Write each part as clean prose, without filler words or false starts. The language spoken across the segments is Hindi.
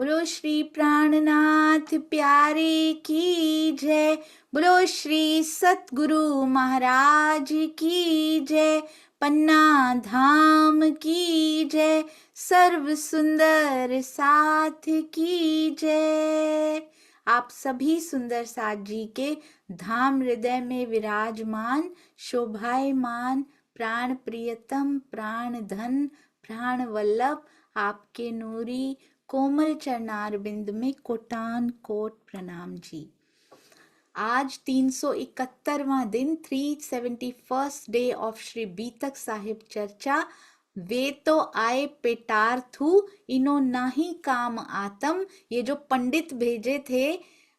बोलो श्री प्राणनाथ प्यारे की जय। बोलो श्री सतगुरु महाराज की जय। पन्ना धाम की जय। सर्व सुंदर साथ की जय। आप सभी सुंदर साथ जी के धाम हृदय में विराजमान शोभायमान प्राण प्रियतम प्राण धन प्राण वल्लभ आपके नूरी कोमल चरणार बिंद में कोटान कोट प्रणाम जी। आज 371वां दिन 371st day of Shri Beetak Sahib चर्चा। वे तो आए पेटार्थू इनो नाही काम आतम। ये जो पंडित भेजे थे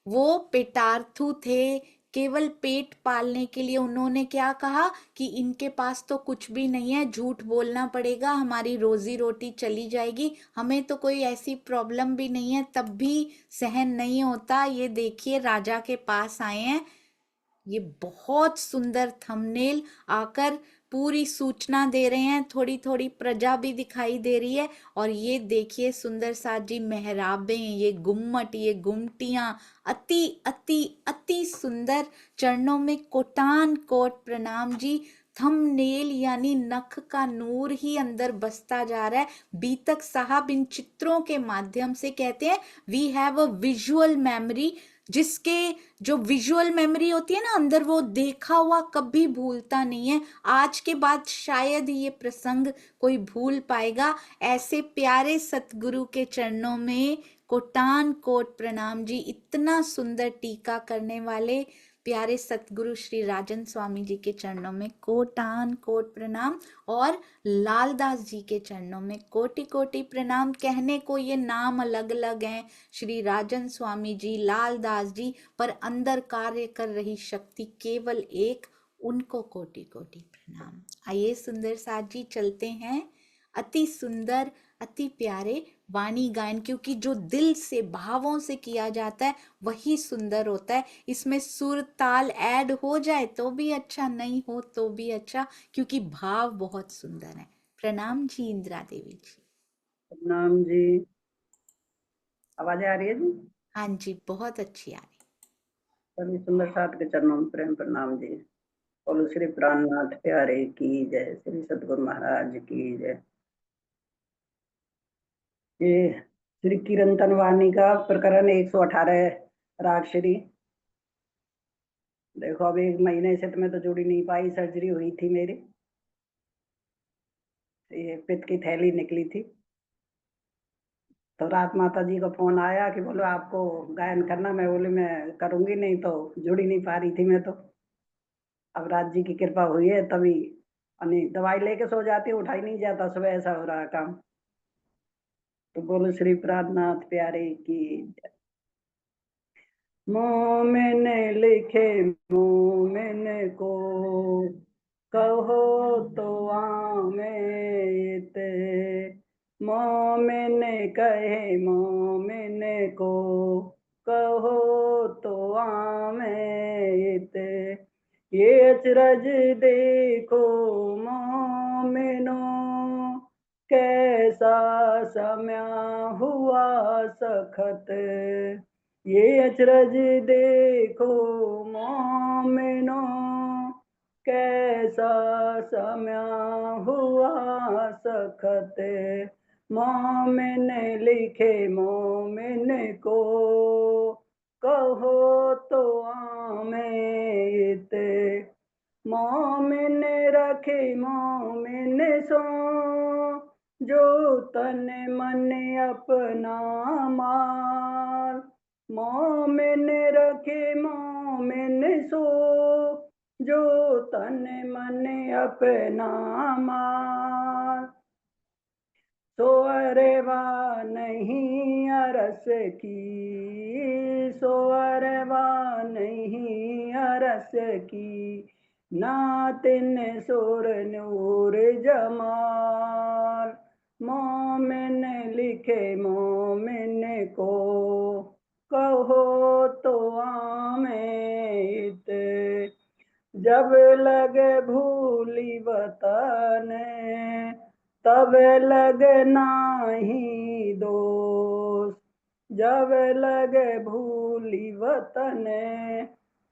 वो पेटार्थू थे, केवल पेट पालने के लिए। उन्होंने क्या कहा कि इनके पास तो कुछ भी नहीं है, झूठ बोलना पड़ेगा, हमारी रोजी रोटी चली जाएगी, हमें तो कोई ऐसी प्रॉब्लम भी नहीं है, तब भी सहन नहीं होता। ये देखिए राजा के पास आए हैं। ये बहुत सुंदर थंबनेल आकर पूरी सूचना दे रहे हैं, थोड़ी थोड़ी प्रजा भी दिखाई दे रही है। और ये देखिए सुंदर साथ जी मेहराबें, ये गुम्मट, ये गुमटियां, अति अति अति सुंदर। चरणों में कोटान कोट प्रणाम जी। थंबनेल यानी नख का नूर ही अंदर बसता जा रहा है। बीतक साहब इन चित्रों के माध्यम से कहते हैं we have a visual memory. जिसके जो विजुअल मेमोरी होती है ना अंदर, वो देखा हुआ कभी भूलता नहीं है। आज के बाद शायद ये प्रसंग कोई भूल पाएगा। ऐसे प्यारे सतगुरु के चरणों में कोटान कोट प्रणाम जी। इतना सुंदर टीका करने वाले प्यारे सतगुरु श्री राजन स्वामी जी के चरणों में कोटान कोट प्रणाम। और लालदास जी के चरणों में कोटि कोटि प्रणाम। कहने को ये नाम अलग अलग हैं, श्री राजन स्वामी जी, लालदास जी, पर अंदर कार्य कर रही शक्ति केवल एक, उनको कोटि कोटि प्रणाम। आइए सुंदर साथ जी चलते हैं। अति सुंदर अति प्यारे वाणी गायन, क्योंकि जो दिल से भावों से किया जाता है वही सुंदर होता है। इसमें सुर ताल ऐड हो जाए तो भी अच्छा, नहीं हो तो भी अच्छा, क्योंकि भाव बहुत सुंदर है। प्रणाम जी इंदिरा देवी जी। प्रणाम जी। आवाज आ रही है जी? हाँ जी, बहुत अच्छी आ रही। सभी सुंदर साथ के चरणों में प्रेम प्रणाम जी। बोलो श्री प्राणनाथ प्यारे की जय, श्री सतगुरु महाराज की जय। ये श्री कीर्तन वाणी का प्रकरण 118 राग श्री। देखो अब 1 महीने से तो मैं तो जुड़ी नहीं पाई, सर्जरी हुई थी मेरी, ये पित्त की थैली निकली थी। तो रात माता जी का फोन आया कि बोलो आपको गायन करना। मैं बोली मैं करूंगी नहीं, तो जुड़ी नहीं पा रही थी मैं तो। अब राज जी की कृपा हुई है तभी। नहीं दवाई लेके सो जाती हूँ, उठा ही नहीं जाता, सुबह ऐसा हो रहा काम। तो बोलो श्री प्राणनाथ प्यारे की। मोमिन लिखे मोमिन को, कहो तो आमेत। मोमिन कहे मोमिन को, कहो तो आमेत। ये अचरज देखो मोमिनो, कैसा सम्या हुआ सखत। ये अचरज देखो मोमिनो, कैसा सम्या हुआ सखत। मोमिन लिखे मोमिन को, कहो तो आमेत। मोमिन रखे मोमिन सो, जो तन मन अपना माल। मोमिन रखे मोमिन सो, जो तन मन अपना माल। सो अरवा नहीं अरस की, सो अरवा नहीं अरस की। नातिन सुर नूर जमाल। मोमिन लिखे मोमिन को, कहो तो आमेत। जब लगे भूली वतन, तब लग नाही दोष। जब लगे भूली वतन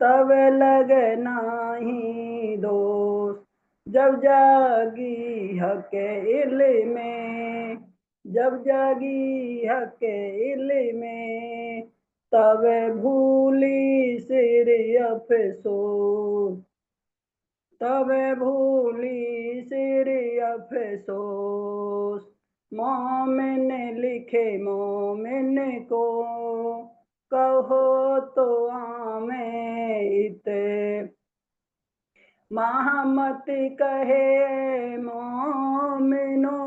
तब लगे नाही दोष। जब जागी हक इल में, जब जागी हक इल में, तब भूली सिर अफसोस, तब भूली सिर अफसोस। मोमिन लिखे मोमिन को, कहो तो आमे इत। महामत कहे मोमिनो,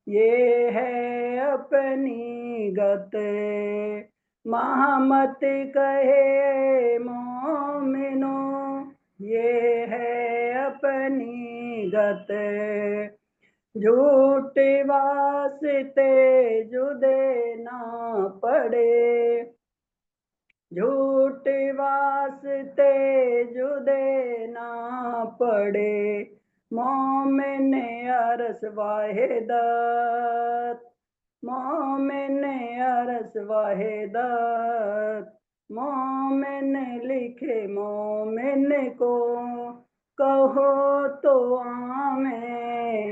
ये है अपनी गत। महामत कहे मोमिनो, ये है अपनी गत। झूठ वास्ते जुदे ना पड़े, झूठ वास्ते जुदे ना पड़े। मोमिन अरस वाहिदत, मोमिन अरस वाहिदत। मोमिन लिखे मोमिन को, कहो तो आमे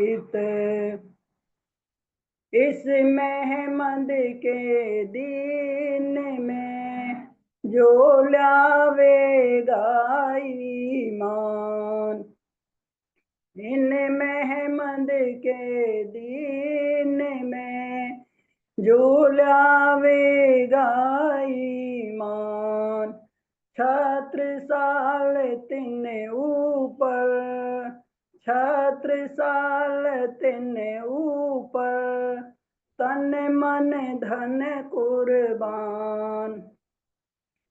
इत। इस महमद के दीन में जो लावेगा ईमान, इन महमद के दीन में जो लावेगा ईमान। छत्र साल तिन ऊपर, छत्र साल तिन ऊपर, तन मन धन कुर्बान।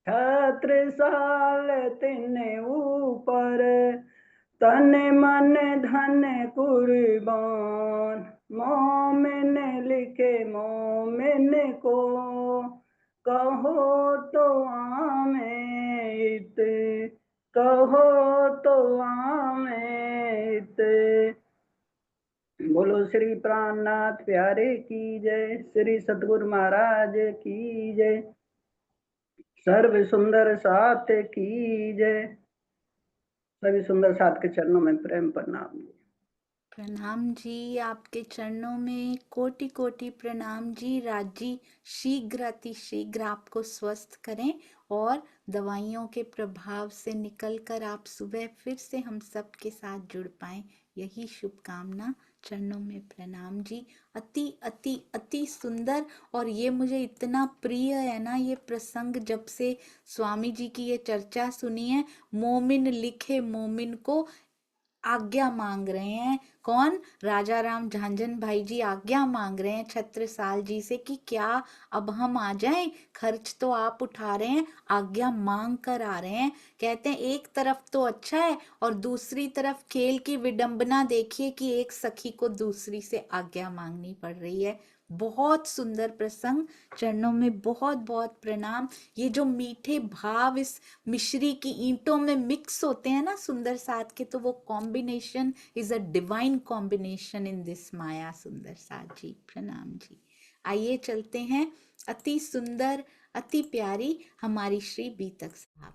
छत्र साल तिन ऊपर, तन मन धन कुर्बान। मोमिन लिखे मोमिन को, कहो तो आमे इत, कहो तो आमे इत। बोलो श्री प्राणनाथ प्यारे की जय, श्री सतगुरु महाराज की जय, सर्व सुंदर साथ की जय। सभी सुंदर साथ के चरणों में प्रेम प्रणाम। प्रणाम जी, आपके चरणों में कोटि कोटि प्रणाम जी। राज जी शीघ्र अति शीघ्र आपको स्वस्थ करें और दवाइयों के प्रभाव से निकलकर आप सुबह फिर से हम सब के साथ जुड़ पाएं, यही शुभकामना। चरणों में प्रणाम जी। अति अति अति सुंदर, और ये मुझे इतना प्रिय है ना ये प्रसंग, जब से स्वामी जी की ये चर्चा सुनी है। मोमिन लिखे मोमिन को आज्ञा मांग रहे हैं। कौन? राजा राम झांझन भाई जी आज्ञा मांग रहे हैं छत्रसाल जी से कि क्या अब हम आ जाएं? खर्च तो आप उठा रहे हैं, आज्ञा मांग कर आ रहे हैं। कहते हैं एक तरफ तो अच्छा है, और दूसरी तरफ खेल की विडंबना देखिए कि एक सखी को दूसरी से आज्ञा मांगनी पड़ रही है। बहुत सुंदर प्रसंग, चरणों में बहुत बहुत प्रणाम। ये जो मीठे भाव इस मिश्री की ईंटों में मिक्स होते हैं ना सुंदर साथ के, तो वो combination is a divine combination in this maya. सुंदर साथ जी प्रणाम जी। आइए चलते हैं, अति सुंदर अति प्यारी हमारी श्री बीतक साहब।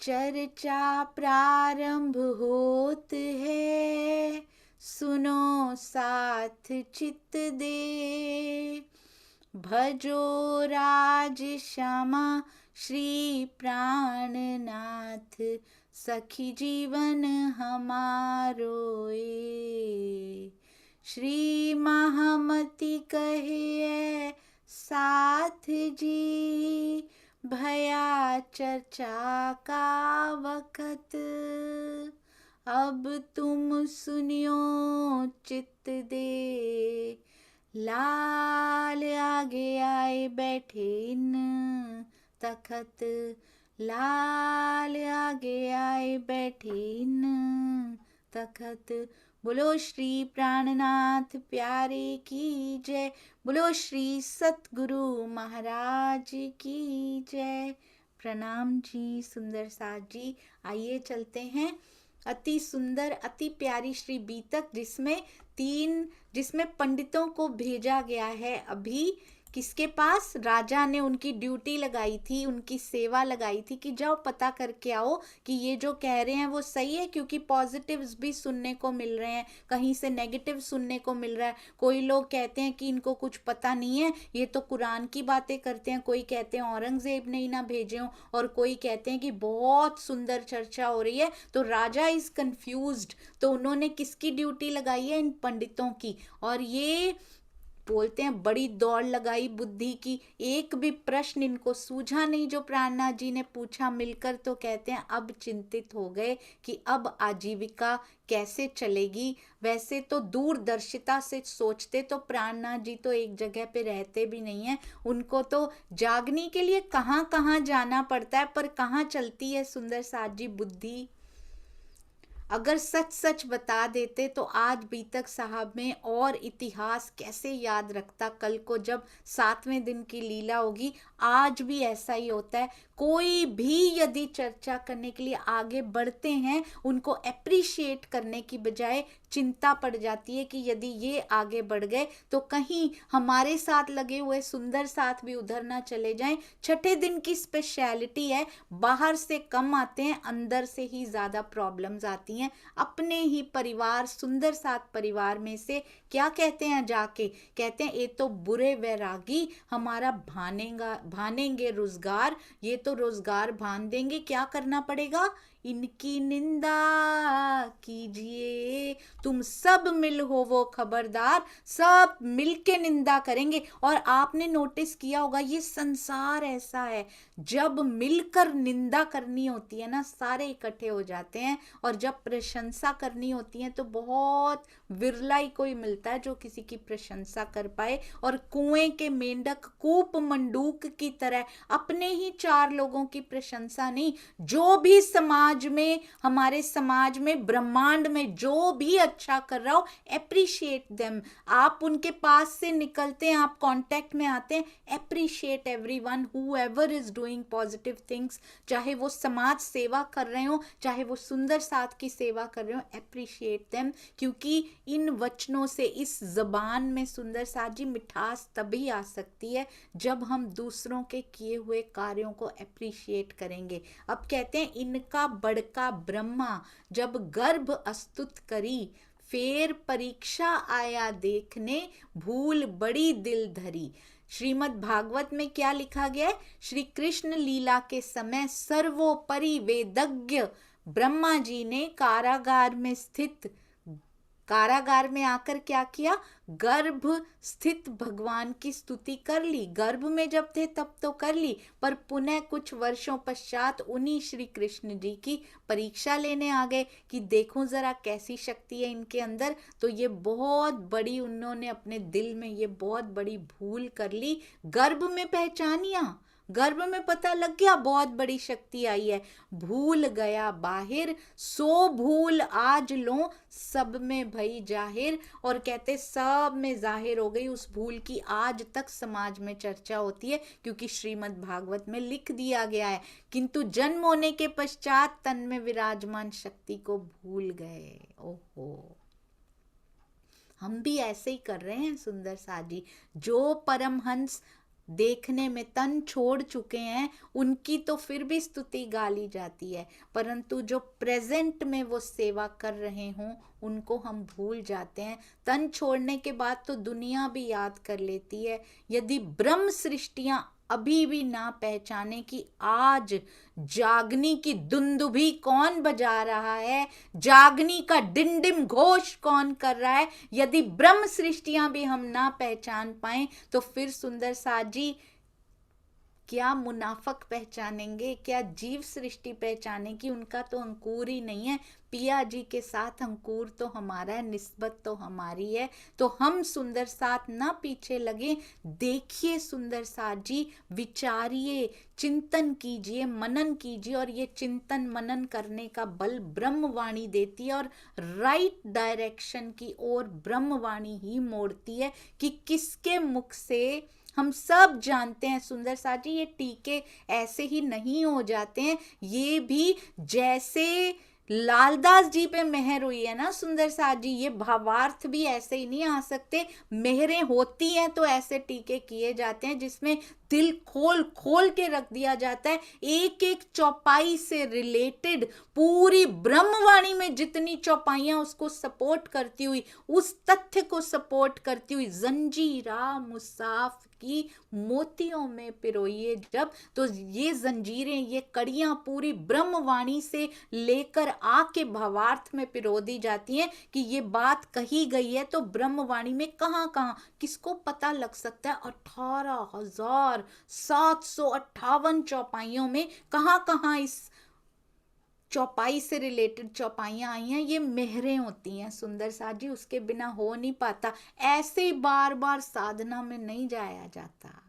चर्चा प्रारंभ होत है, सुनो साथ चित दे। भजो राज श्यामा श्री प्राणनाथ, सखी जीवन हमारो ए। श्री महामती कहिए साथ जी, भया चर्चा का वक्त। अब तुम सुनियो चित दे, लाल आगे आए बैठे इन तखत। लाल आगे आए बैठे इन तखत। बोलो श्री प्राणनाथ प्यारे की जय, बोलो श्री सतगुरु महाराज की जय। प्रणाम जी सुंदर साथ जी। आइए चलते हैं, अति सुंदर अति प्यारी श्री बीतक, जिसमें 3 जिसमें पंडितों को भेजा गया है अभी किसके पास, राजा ने उनकी ड्यूटी लगाई थी, उनकी सेवा लगाई थी कि जाओ पता करके आओ कि ये जो कह रहे हैं वो सही है, क्योंकि पॉजिटिव्स भी सुनने को मिल रहे हैं, कहीं से नेगेटिव सुनने को मिल रहा है। कोई लोग कहते हैं कि इनको कुछ पता नहीं है, ये तो कुरान की बातें करते हैं, कोई कहते हैं औरंगजेब ने ही ना भेजे हो, और कोई कहते हैं कि बहुत सुंदर चर्चा हो रही है। तो राजा इज कंफ्यूज्ड, तो उन्होंने किसकी ड्यूटी लगाई है, इन पंडितों की। और ये बोलते हैं बड़ी दौड़ लगाई बुद्धि की, एक भी प्रश्न इनको सूझा नहीं जो प्राणनाथ जी ने पूछा मिलकर। तो कहते हैं अब चिंतित हो गए कि अब आजीविका कैसे चलेगी। वैसे तो दूरदर्शिता से सोचते तो प्राणनाथ जी तो एक जगह पे रहते भी नहीं है, उनको तो जागने के लिए कहाँ कहाँ जाना पड़ता है, पर कहाँ चलती है सुंदर साथ जी बुद्धि। अगर सच सच बता देते तो आज बीतक साहब में और इतिहास कैसे याद रखता कल को जब 7वें दिन की लीला होगी। आज भी ऐसा ही होता है, कोई भी यदि चर्चा करने के लिए आगे बढ़ते हैं, उनको अप्रिशिएट करने की बजाय चिंता पड़ जाती है कि यदि ये आगे बढ़ गए तो कहीं हमारे साथ लगे हुए सुंदर साथ भी उधर ना चले जाएं। छठे दिन की स्पेशलिटी है, बाहर से कम आते हैं, अंदर से ही ज्यादा प्रॉब्लम्स आती हैं। अपने ही परिवार, सुंदर साथ परिवार में से क्या कहते हैं जाके, कहते हैं ये तो बुरे वैरागी हमारा भानेंगे रोजगार, ये तो रोजगार भान देंगे। क्या करना पड़ेगा, इनकी निंदा कीजिए, तुम सब मिल हो वो खबरदार, सब मिलके निंदा करेंगे। और आपने नोटिस किया होगा ये संसार ऐसा है, जब मिलकर निंदा करनी होती है ना सारे इकट्ठे हो जाते हैं, और जब प्रशंसा करनी होती है तो बहुत विरला ही कोई मिलता है जो किसी की प्रशंसा कर पाए। और कुएं के मेंढक कूप मंडूक की तरह अपने ही 4 लोगों की प्रशंसा नहीं, जो भी समाज में, हमारे समाज में, ब्रह्मांड में जो भी अच्छा कर रहा हो, एप्रिशिएट देम। आप उनके पास से निकलते हैं, आप कांटेक्ट में आते हैं, appreciate everyone whoever is doing positive things, चाहे वो समाज सेवा कर रहे हो, चाहे वो सुंदर साथ की सेवा कर रहे हो, एप्रिशिएट देम। क्योंकि इन वचनों से, इस जबान में सुंदर साथ जी मिठास तभी आ सकती है जब हम दूसरों के किए हुए कार्यों को एप्रिशिएट करेंगे। अब कहते हैं इनका बड़का ब्रह्मा जब गर्भ अस्तुत करी, फेर परीक्षा आया देखने, भूल बड़ी दिल धरी। श्रीमद् भागवत में क्या लिखा गया है, श्री कृष्ण लीला के समय सर्वोपरि वेदज्ञ ब्रह्मा जी ने कारागार में स्थित, कारागार में आकर क्या किया, गर्भ स्थित भगवान की स्तुति कर ली। गर्भ में जब थे तब तो कर ली, पर पुनः कुछ वर्षों पश्चात उन्हीं श्री कृष्ण जी की परीक्षा लेने आ गए कि देखो जरा कैसी शक्ति है इनके अंदर। तो ये बहुत बड़ी, उन्होंने अपने दिल में ये बहुत बड़ी भूल कर ली। गर्भ में पहचानिया, गर्भ में पता लग गया बहुत बड़ी शक्ति आई है, भूल गया बाहिर, सो भूल आज लो सब में भई जाहिर। और कहते सब में जाहिर हो गई उस भूल की, आज तक समाज में चर्चा होती है क्योंकि श्रीमद् भागवत में लिख दिया गया है। किंतु जन्म होने के पश्चात तन में विराजमान शक्ति को भूल गए। ओहो, हम भी ऐसे ही कर रहे हैं सुंदर साजी। जो परमहंस देखने में तन छोड़ चुके हैं उनकी तो फिर भी स्तुति गाली जाती है, परंतु जो प्रेजेंट में वो सेवा कर रहे हों उनको हम भूल जाते हैं। तन छोड़ने के बाद तो दुनिया भी याद कर लेती है। यदि ब्रह्म सृष्टियां अभी भी ना पहचाने कि आज जागनी की दुंदुभी कौन बजा रहा है, जागनी का डिंडिम घोष कौन कर रहा है, यदि ब्रह्म सृष्टियां भी हम ना पहचान पाए तो फिर सुंदर साथ जी क्या मुनाफक पहचानेंगे, क्या जीव सृष्टि पहचानेगी। उनका तो अंकुर ही नहीं है। पिया जी के साथ अंकुर तो हमारा है, निस्बत तो हमारी है। तो हम सुंदर साथ ना पीछे लगे, देखिए सुंदर साथ जी, विचारिए, चिंतन कीजिए, मनन कीजिए। और ये चिंतन मनन करने का बल ब्रह्मवाणी देती है और राइट डायरेक्शन की ओर ब्रह्मवाणी ही मोड़ती है कि किसके मुख से। हम सब जानते हैं सुंदर साथ जी, ये टीके ऐसे ही नहीं हो जाते हैं। ये भी जैसे लालदास जी पे मेहर हुई है ना सुंदर साथ जी, ये भावार्थ भी ऐसे ही नहीं आ सकते। मेहरें होती हैं तो ऐसे टीके किए जाते हैं जिसमें दिल खोल खोल के रख दिया जाता है, एक एक चौपाई से रिलेटेड पूरी ब्रह्मवाणी में जितनी चौपाइयां उसको सपोर्ट करती हुई, उस तथ्य को सपोर्ट करती हुई जंजीरा मुसाफ की मोतियों में पिरोइए जब, तो ये जंजीरें, ये कड़ियां पूरी ब्रह्मवाणी से लेकर आके भावार्थ में पिरो दी जाती हैं कि ये बात कही गई है। तो ब्रह्मवाणी में कहां कहां किसको पता लग सकता है, 18,758 चौपाइयों में कहां कहां इस चौपाई से रिलेटेड चौपाइयां आई हैं। ये मेहरें होती हैं सुंदर साथ जी, उसके बिना हो नहीं पाता। ऐसे बार बार साधना में नहीं जाया जाता।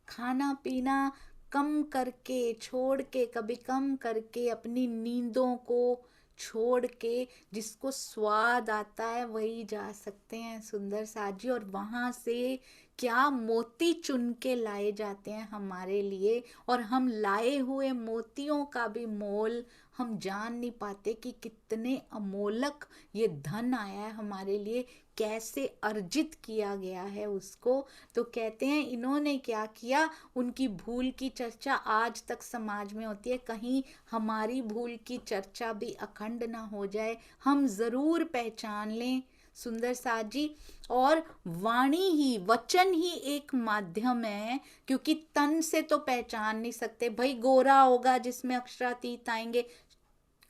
खाना पीना कम करके, छोड़ के, कभी कम करके, अपनी नींदों को छोड़ के, जिसको स्वाद आता है वही जा सकते हैं सुंदर साथ जी। और वहां से क्या मोती चुन के लाए जाते हैं हमारे लिए, और हम लाए हुए मोतियों का भी मोल हम जान नहीं पाते कि कितने अमोलक ये धन आया है हमारे लिए, कैसे अर्जित किया गया है उसको। तो कहते हैं इन्होंने क्या किया, उनकी भूल की चर्चा आज तक समाज में होती है, कहीं हमारी भूल की चर्चा भी अखंड ना हो जाए, हम जरूर पहचान लें सुंदर साथ जी। और वाणी ही, वचन ही एक माध्यम है, क्योंकि तन से तो पहचान नहीं सकते भाई। गोरा होगा जिसमें अक्षरातीत आएंगे,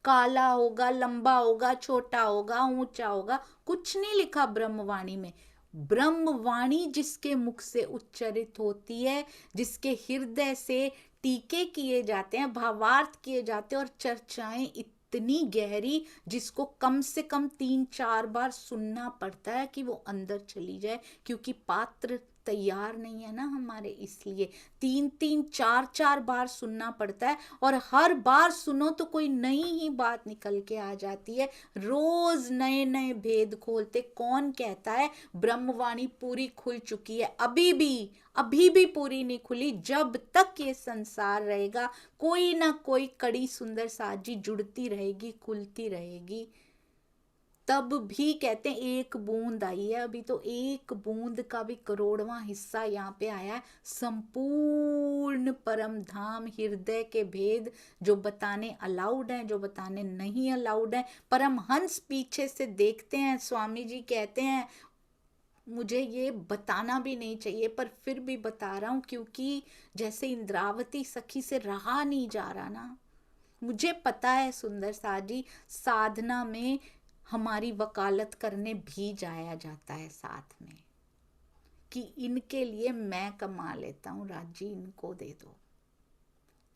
काला होगा, लंबा होगा, छोटा होगा, ऊंचा होगा, कुछ नहीं लिखा ब्रह्मवाणी में। ब्रह्मवाणी जिसके मुख से उच्चरित होती है, जिसके हृदय से टीके किए जाते हैं, भावार्थ किए जाते हैं, और चर्चाएं इतनी गहरी जिसको कम से कम 3-4 बार सुनना पड़ता है कि वो अंदर चली जाए, क्योंकि पात्र तैयार नहीं है ना हमारे, इसलिए 3-3, 4-4 बार सुनना पड़ता है। और हर बार सुनो तो कोई नई ही बात निकल के आ जाती है, रोज नए नए भेद खोलते। कौन कहता है ब्रह्मवाणी पूरी खुल चुकी है? अभी भी पूरी नहीं खुली। जब तक ये संसार रहेगा कोई ना कोई कड़ी सुंदर साथ जी जुड़ती रहेगी, खुलती रहेगी। तब भी कहते हैं एक बूंद आई है, अभी तो एक बूंद का भी करोड़वां हिस्सा यहाँ पे आया है। संपूर्ण परम धाम हृदय के भेद जो बताने अलाउड हैं, जो बताने नहीं अलाउड हैं, परमहंस पीछे से देखते हैं। स्वामी जी कहते हैं मुझे ये बताना भी नहीं चाहिए, पर फिर भी बता रहा हूं, क्योंकि जैसे इंद्रावती सखी से रहा नहीं जा रहा ना। मुझे पता है सुंदर साथ जी, साधना में हमारी वकालत करने भी जाया जाता है साथ में, कि इनके लिए मैं कमा लेता हूँ, राजी इनको दे दो,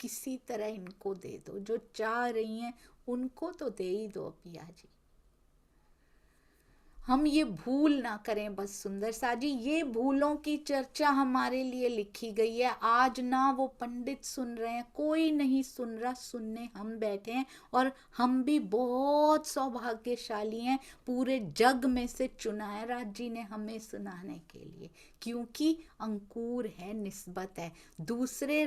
किसी तरह इनको दे दो, जो चाह रही हैं उनको तो दे ही दो पिया जी। हम ये भूल ना करें बस सुंदर सा जी। ये भूलों की चर्चा हमारे लिए लिखी गई है। आज ना वो पंडित सुन रहे हैं, कोई नहीं सुन रहा, सुनने हम बैठे हैं। और हम भी बहुत सौभाग्यशाली हैं, पूरे जग में से चुना है राज जी ने हमें सुनाने के लिए, क्योंकि अंकुर है, निस्बत है। दूसरे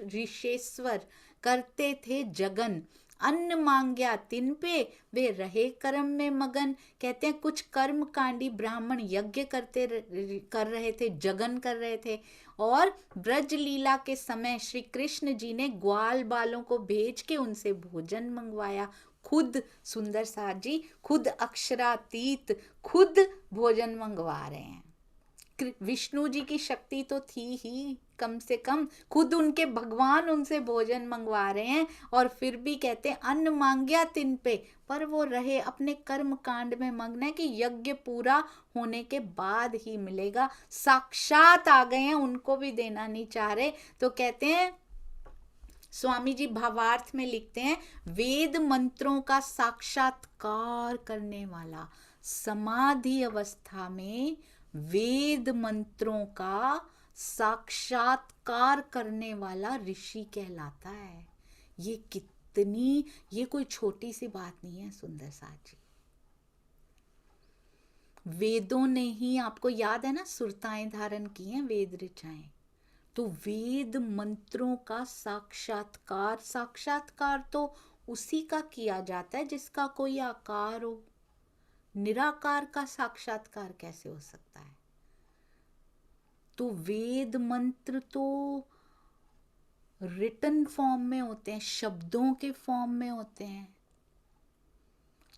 ऋषेश्वर करते थे जगन, अन्न मांग्या तिन पे वे रहे कर्म में मगन। कहते हैं कुछ कर्म कांडी ब्राह्मण यज्ञ कर रहे थे, जगन कर रहे थे। और ब्रज लीला के समय श्री कृष्ण जी ने ग्वाल बालों को भेज के उनसे भोजन मंगवाया। खुद सुंदर साथ जी, खुद अक्षरातीत, खुद भोजन मंगवा रहे हैं। विष्णु जी की शक्ति तो थी ही, कम से कम खुद उनके भगवान उनसे भोजन मंगवा रहे हैं। और फिर भी कहते हैं अन्न मांग्या तिन पे, पर वो रहे अपने कर्म कांड में मग्न है कि यज्ञ पूरा होने के बाद ही मिलेगा। साक्षात आ गए हैं, उनको भी देना नहीं चाह रहे। तो कहते हैं स्वामी जी भावार्थ में लिखते हैं, वेद मंत्रों का साक्षात्कार करने वाला, समाधि अवस्था में वेद मंत्रों का साक्षात्कार करने वाला ऋषि कहलाता है। ये कितनी, ये कोई छोटी सी बात नहीं है सुंदर साथ जी। वेदों ने ही, आपको याद है ना, सुरताएं धारण की हैं, वेद ऋचाएं। तो वेद मंत्रों का साक्षात्कार, साक्षात्कार तो उसी का किया जाता है जिसका कोई आकार हो। निराकार का साक्षात्कार कैसे हो सकता है? तो वेद मंत्र तो रिटन फॉर्म में होते हैं, शब्दों के फॉर्म में होते हैं,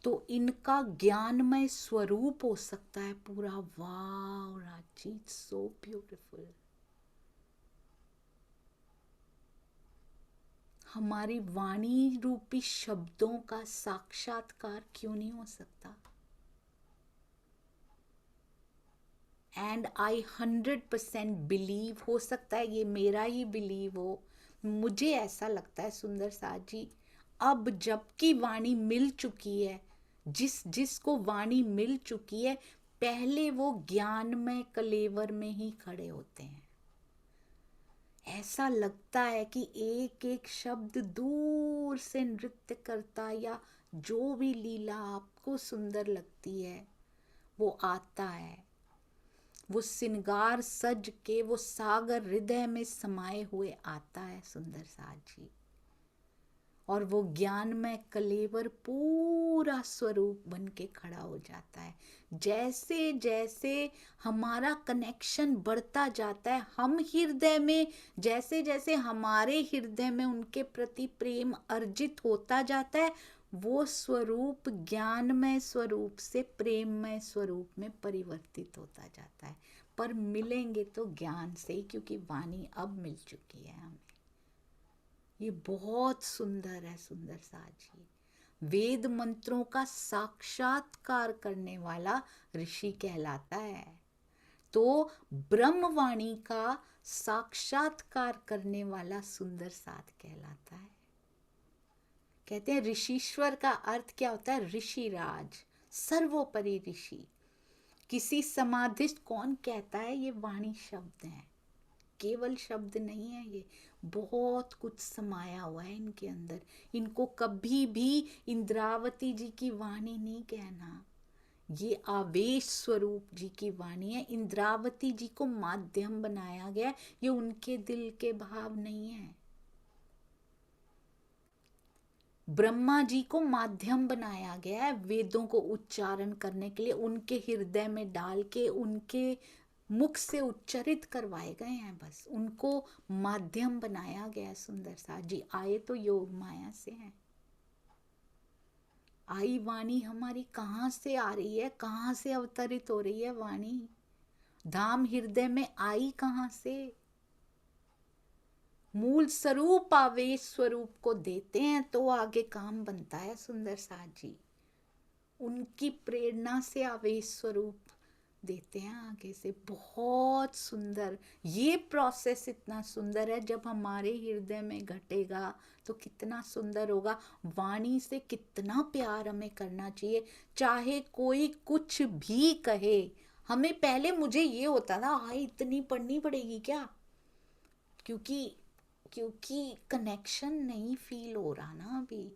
तो इनका ज्ञानमय स्वरूप हो सकता है पूरा। वाह राजी, सो ब्यूटीफुल। हमारी वाणी रूपी शब्दों का साक्षात्कार क्यों नहीं हो सकता? एंड आई 100% बिलीव, हो सकता है ये मेरा ही बिलीव हो, मुझे ऐसा लगता है सुंदर साथ जी, अब जबकि वाणी मिल चुकी है, जिसको वाणी मिल चुकी है, पहले वो ज्ञान में कलेवर में ही खड़े होते हैं। ऐसा लगता है कि एक एक शब्द दूर से नृत्य करता, या जो भी लीला आपको सुंदर लगती है वो आता है, वो सिंगार सज के वो सागर हृदय में समाये हुए आता है सुंदर साथ जी, और वो ज्ञान में कलेवर पूरा स्वरूप बन के खड़ा हो जाता है। जैसे जैसे हमारा कनेक्शन बढ़ता जाता है, हम हृदय में, जैसे जैसे हमारे हृदय में उनके प्रति प्रेम अर्जित होता जाता है, वो स्वरूप ज्ञानमय स्वरूप से प्रेममय स्वरूप में परिवर्तित होता जाता है। पर मिलेंगे तो ज्ञान से ही, क्योंकि वाणी अब मिल चुकी है हमें। ये बहुत सुंदर है सुंदर साथ जी। वेद मंत्रों का साक्षात्कार करने वाला ऋषि कहलाता है, तो ब्रह्मवाणी का साक्षात्कार करने वाला सुंदर साथ कहलाता है। कहते हैं ऋषिश्वर का अर्थ क्या होता है? ऋषिराज, सर्वोपरि ऋषि। किसी समाधिस्थ कौन कहता है ये वाणी शब्द हैं, केवल शब्द नहीं है, ये बहुत कुछ समाया हुआ है इनके अंदर। इनको कभी भी इंद्रावती जी की वाणी नहीं कहना, ये आवेश स्वरूप जी की वाणी है। इंद्रावती जी को माध्यम बनाया गया, ये उनके दिल के भाव नहीं है। ब्रह्मा जी को माध्यम बनाया गया है वेदों को उच्चारण करने के लिए, उनके हृदय में डाल के उनके मुख से उच्चरित करवाए गए हैं, बस उनको माध्यम बनाया गया है। सुंदर साथ जी आए तो योग माया से हैं। आई वाणी हमारी कहाँ से आ रही है, कहाँ से अवतरित हो रही है वाणी? धाम हृदय में आई कहाँ से? मूल स्वरूप आवेश स्वरूप को देते हैं तो आगे काम बनता है सुंदर साथ जी। उनकी प्रेरणा से आवेश स्वरूप देते हैं आगे से। बहुत सुंदर ये प्रोसेस, इतना सुंदर है। जब हमारे हृदय में घटेगा तो कितना सुंदर होगा। वाणी से कितना प्यार हमें करना चाहिए, चाहे कोई कुछ भी कहे। हमें पहले, मुझे ये होता था हाय इतनी पढ़नी पड़ेगी क्या, क्योंकि कनेक्शन नहीं फील हो रहा ना अभी।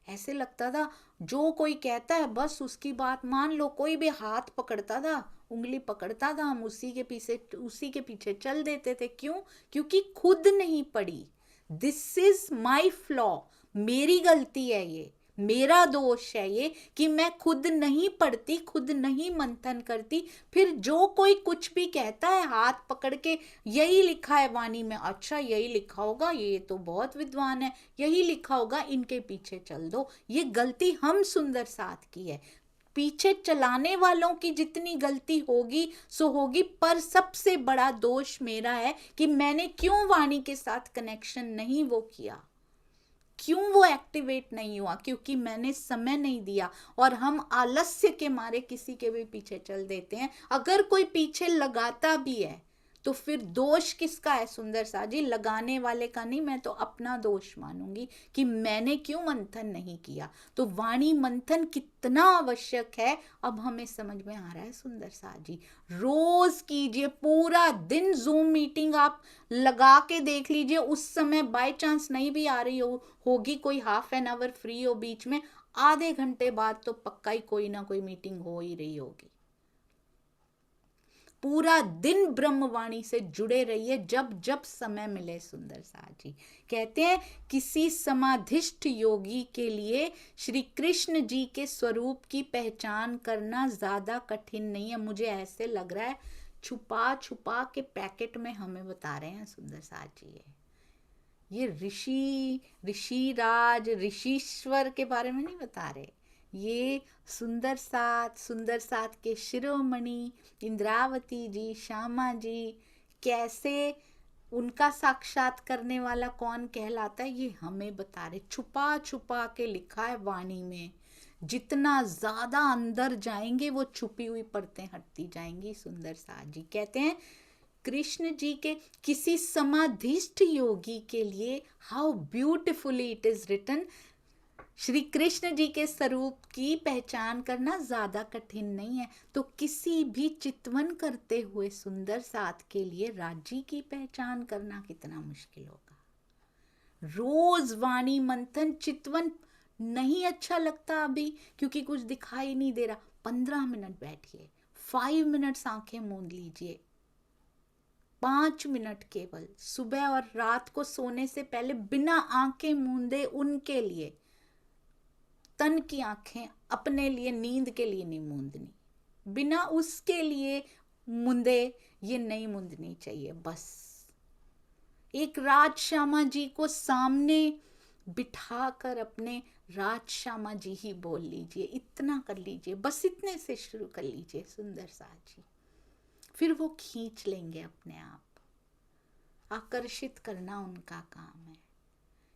ऐसे लगता था जो कोई कहता है बस उसकी बात मान लो। कोई भी हाथ पकड़ता था, उंगली पकड़ता था, हम उसी के पीछे चल देते थे। क्यों? क्योंकि खुद नहीं पढ़ी। दिस इज माई फ्लॉ, मेरी गलती है, ये मेरा दोष है ये कि मैं खुद नहीं पढ़ती, खुद नहीं मंथन करती। फिर जो कोई कुछ भी कहता है हाथ पकड़ के, यही लिखा है वाणी में, अच्छा यही लिखा होगा, ये तो बहुत विद्वान है, यही लिखा होगा, इनके पीछे चल दो। ये गलती हम सुंदर साथ की है। पीछे चलाने वालों की जितनी गलती होगी सो होगी, पर सबसे बड़ा दोष मेरा है कि मैंने क्यों वाणी के साथ कनेक्शन नहीं वो किया, क्यों वो एक्टिवेट नहीं हुआ, क्योंकि मैंने समय नहीं दिया। और हम आलस्य के मारे किसी के भी पीछे चल देते हैं। अगर कोई पीछे लगाता भी है तो फिर दोष किसका है सुंदर सा जी? लगाने वाले का नहीं, मैं तो अपना दोष मानूंगी कि मैंने क्यों मंथन नहीं किया। तो वाणी मंथन कितना आवश्यक है अब हमें समझ में आ रहा है सुंदर सा जी। रोज कीजिए, पूरा दिन जूम मीटिंग आप लगा के देख लीजिए। उस समय बाय चांस नहीं भी आ रही होगी, कोई हाफ एन आवर फ्री हो बीच में, आधे घंटे बाद तो पक्का ही कोई ना कोई मीटिंग हो ही रही होगी। पूरा दिन ब्रह्मवाणी से जुड़े रहिए जब जब समय मिले। सुंदर साथ जी कहते हैं किसी समाधिष्ठ योगी के लिए श्री कृष्ण जी के स्वरूप की पहचान करना ज्यादा कठिन नहीं है। मुझे ऐसे लग रहा है छुपा छुपा के पैकेट में हमें बता रहे हैं सुंदर साथ जी। ये ऋषिराज ऋषीश्वर के बारे में नहीं बता रहे, ये सुंदर साथ के शिरोमणि इंद्रावती जी, श्यामा जी, कैसे उनका साक्षात करने वाला कौन कहलाता है ये हमें बता रहे। छुपा छुपा के लिखा है वाणी में, जितना ज्यादा अंदर जाएंगे वो छुपी हुई परतें हटती जाएंगी। सुंदर साथ जी कहते हैं कृष्ण जी के किसी समाधिष्ठ योगी के लिए how beautifully it is written, Shri Krishna ji के स्वरूप की पहचान करना ज्यादा कठिन नहीं है। तो किसी भी चितवन करते हुए सुंदर साथ के लिए राज्य की पहचान करना कितना मुश्किल होगा। रोज वाणी मंथन चितवन नहीं अच्छा लगता अभी क्योंकि कुछ दिखाई नहीं दे रहा, 15 मिनट बैठिए, 5 मिनट आंखें मूंद लीजिए, 5 मिनट केवल सुबह और रात को सोने से पहले बिना आंखें मूंदे उनके लिए, तन की आंखें अपने लिए, नींद के लिए नहीं मूंदनी, बिना उसके लिए मूंदे ये नहीं मूंदनी चाहिए। बस एक राज श्यामा जी को सामने बिठाकर अपने राज श्यामा जी ही बोल लीजिए, इतना कर लीजिए, बस इतने से शुरू कर लीजिए सुंदर साथ जी, फिर वो खींच लेंगे अपने आप। आकर्षित करना उनका काम है।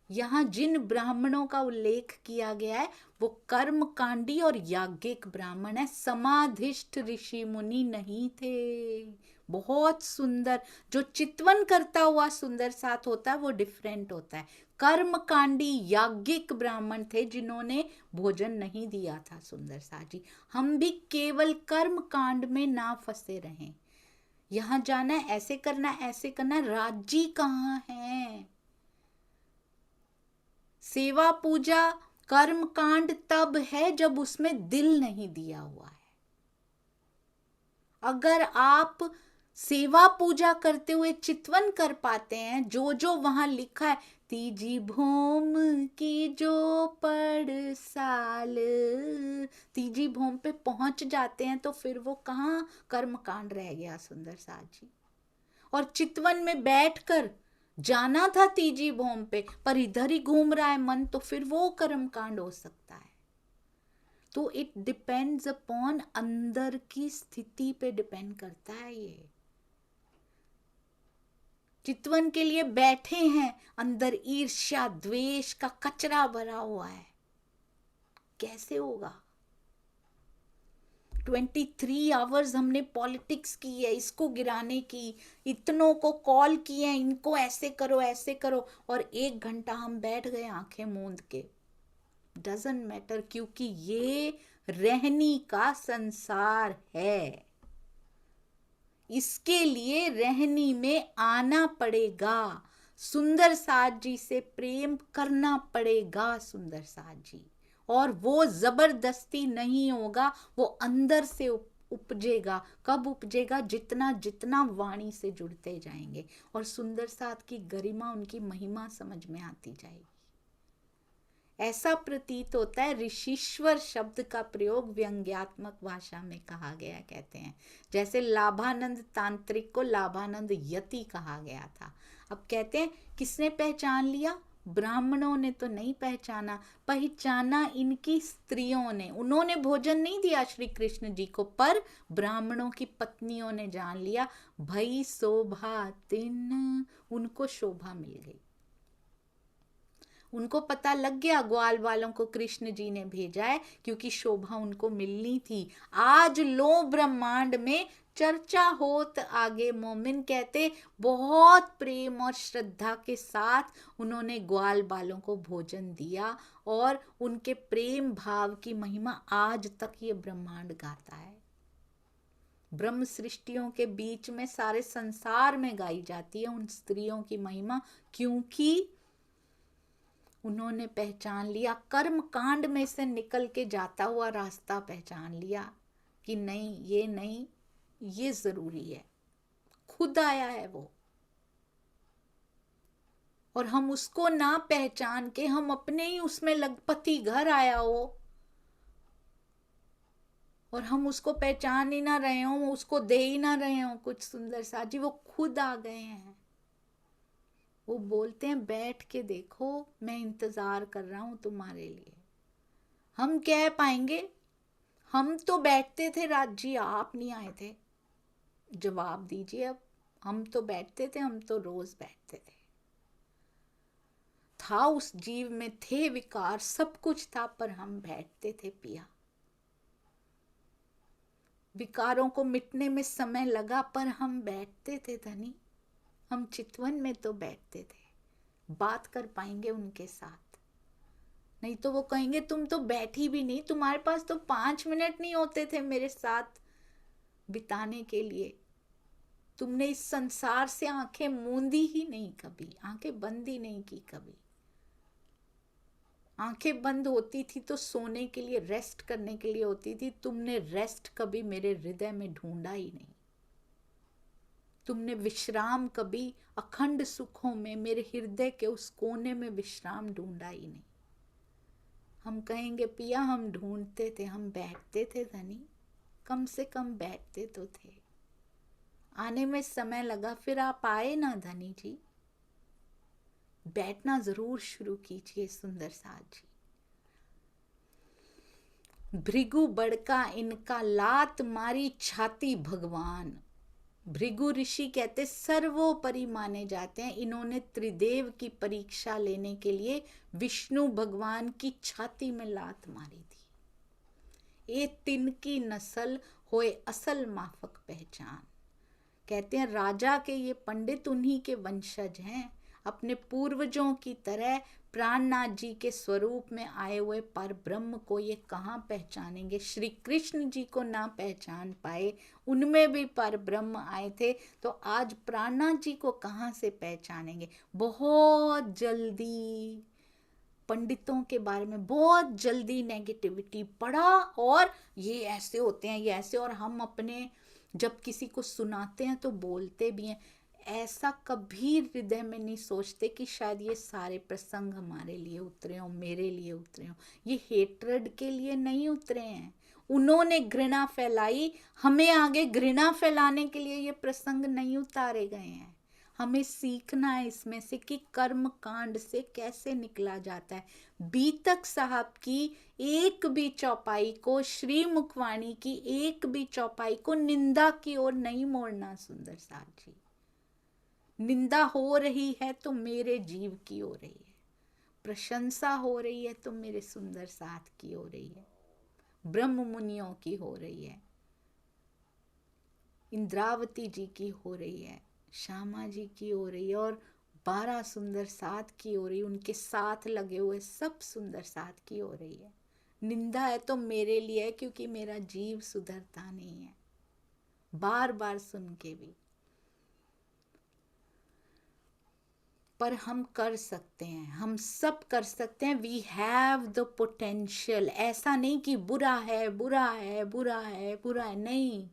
यहाँ जिन ब्राह्मणों का उल्लेख किया गया है वो कर्म कांडी और याज्ञिक ब्राह्मण है, समाधिष्ठ ऋषि मुनि नहीं थे। बहुत सुंदर, जो चितवन करता हुआ सुंदर साथ होता है वो डिफरेंट होता है। कर्म कांडी याज्ञिक ब्राह्मण थे जिन्होंने भोजन नहीं दिया था सुंदर साथ जी। हम भी केवल कर्म कांड में ना फंसे रहें, यहां जाना है, ऐसे करना, ऐसे करना, राज्य कहाँ है। सेवा पूजा कर्म कांड तब है जब उसमें दिल नहीं दिया हुआ है। अगर आप सेवा पूजा करते हुए चितवन कर पाते हैं, जो जो वहां लिखा है, तीजी भोम की जो पड़ साल, तीजी भोम पे पहुंच जाते हैं तो फिर वो कहाँ कर्म कांड रह गया सुंदर साथ जी। और चितवन में बैठकर जाना था तीजी भोम पे पर इधर ही घूम रहा है मन, तो फिर वो कर्म कांड हो सकता है। तो इट डिपेंड्स अपॉन अंदर की स्थिति पे डिपेंड करता है। ये चितवन के लिए बैठे हैं, अंदर ईर्ष्या द्वेष का कचरा भरा हुआ है, कैसे होगा। 23 आवर्स हमने पॉलिटिक्स की है, इसको गिराने की, इतनों को कॉल किए हैं, इनको ऐसे करो ऐसे करो, और 1 घंटा हम बैठ गए आंखें मूंद के। डजंट मैटर, क्योंकि ये रहनी का संसार है, इसके लिए रहनी में आना पड़ेगा, सुंदर साथ जी से प्रेम करना पड़ेगा सुंदर साथ जी। और वो जबरदस्ती नहीं होगा, वो अंदर से उपजेगा। कब उपजेगा? जितना जितना वाणी से जुड़ते जाएंगे और सुंदर साथ की गरिमा, उनकी महिमा समझ में आती जाएगी। ऐसा प्रतीत होता है, ऋषीश्वर शब्द का प्रयोग व्यंग्यात्मक भाषा में कहा गया, कहते हैं जैसे लाभानंद तांत्रिक को लाभानंद यति कहा गया था। अब कहते हैं किसने पहचान लिया? ब्राह्मणों ने तो नहीं पहचाना, पहचाना इनकी स्त्रियों ने। उन्होंने भोजन नहीं दिया श्री कृष्ण जी को, पर ब्राह्मणों की पत्नियों ने जान लिया। भई शोभा तिन, उनको शोभा मिल गई, उनको पता लग गया ग्वाल वालों को कृष्ण जी ने भेजा है, क्योंकि शोभा उनको मिलनी थी। आज लो ब्रह्मांड में चर्चा होत आगे, मोमिन कहते बहुत प्रेम और श्रद्धा के साथ उन्होंने ग्वाल बालों को भोजन दिया, और उनके प्रेम भाव की महिमा आज तक ये ब्रह्मांड गाता है। ब्रह्म सृष्टियों के बीच में सारे संसार में गाई जाती है उन स्त्रियों की महिमा, क्योंकि उन्होंने पहचान लिया, कर्म कांड में से निकल के जाता हुआ रास्ता पहचान लिया कि नहीं, ये नहीं, ये जरूरी है। खुद आया है वो, और हम उसको ना पहचान के हम अपने ही उसमें लगपति घर आया हो और हम उसको पहचान ही ना रहे हो, उसको दे ही ना रहे हो कुछ सुंदर सा जी। वो खुद आ गए हैं। वो बोलते हैं बैठ के देखो, मैं इंतजार कर रहा हूं तुम्हारे लिए। हम कह पाएंगे हम तो बैठते थे राज जी, आप नहीं आए थे, जवाब दीजिए अब। हम तो बैठते थे, हम तो रोज बैठते थे। था उस जीव में, थे विकार, सब कुछ था, पर हम बैठते थे पिया। विकारों को मिटने में समय लगा, पर हम बैठते थे धनी। हम चितवन में तो बैठते थे, बात कर पाएंगे उनके साथ। नहीं तो वो कहेंगे तुम तो बैठी भी नहीं, तुम्हारे पास तो 5 मिनट नहीं होते थे मेरे साथ बिताने के लिए। तुमने इस संसार से आंखें मूंदी ही नहीं कभी, आंखें बंद ही नहीं की कभी। आंखें बंद होती थी तो सोने के लिए, रेस्ट करने के लिए होती थी। तुमने रेस्ट कभी मेरे हृदय में ढूंढा ही नहीं। तुमने विश्राम कभी अखंड सुखों में मेरे हृदय के उस कोने में विश्राम ढूंढा ही नहीं। हम कहेंगे पिया हम ढूंढते थे, हम बैठते थे धनी, कम से कम बैठते तो थे। आने में समय लगा, फिर आप आए ना धनी जी। बैठना जरूर शुरू कीजिए सुंदर साथ जी। भृगु बड़का इनका, लात मारी छाती भगवान। भृगु ऋषि कहते सर्वोपरि माने जाते हैं। इन्होंने त्रिदेव की परीक्षा लेने के लिए विष्णु भगवान की छाती में लात मारी थी। ये तिनकी नस्ल होए असल माफक पहचान। कहते हैं राजा के ये पंडित उन्हीं के वंशज हैं। अपने पूर्वजों की तरह प्राणनाथ जी के स्वरूप में आए हुए पर ब्रह्म को ये कहाँ पहचानेंगे। श्री कृष्ण जी को ना पहचान पाए, उनमें भी पर ब्रह्म आए थे, तो आज प्राणनाथ जी को कहाँ से पहचानेंगे। बहुत जल्दी पंडितों के बारे में बहुत जल्दी नेगेटिविटी पड़ा, और ये ऐसे होते हैं, ये ऐसे। और हम अपने जब किसी को सुनाते हैं तो बोलते भी हैं। ऐसा कभी हृदय में नहीं सोचते कि शायद ये सारे प्रसंग हमारे लिए उतरे हों, मेरे लिए उतरे हों। ये हेट्रेड के लिए नहीं उतरे हैं। उन्होंने घृणा फैलाई, हमें आगे घृणा फैलाने के लिए ये प्रसंग नहीं उतारे गए हैं। हमें सीखना है इसमें से कि कर्म कांड से कैसे निकला जाता है। बीतक साहब की एक भी चौपाई को, श्री मुखवाणी की एक भी चौपाई को निंदा की ओर नहीं मोड़ना सुंदर साथ जी। निंदा हो रही है तो मेरे जीव की हो रही है, प्रशंसा हो रही है तो मेरे सुंदर साथ की हो रही है, ब्रह्म मुनियों की हो रही है, इंद्रावती जी की हो रही है, श्यामा जी की हो रही है, और 12 सुंदर साथ की हो रही है। उनके साथ लगे हुए सब सुंदर साथ की हो रही है। निंदा है तो मेरे लिए है, क्योंकि मेरा जीव सुधरता नहीं है, बार बार सुन के भी। पर हम कर सकते हैं, हम सब कर सकते हैं। We have the potential. ऐसा नहीं कि बुरा है बुरा है बुरा है बुरा है, नहीं।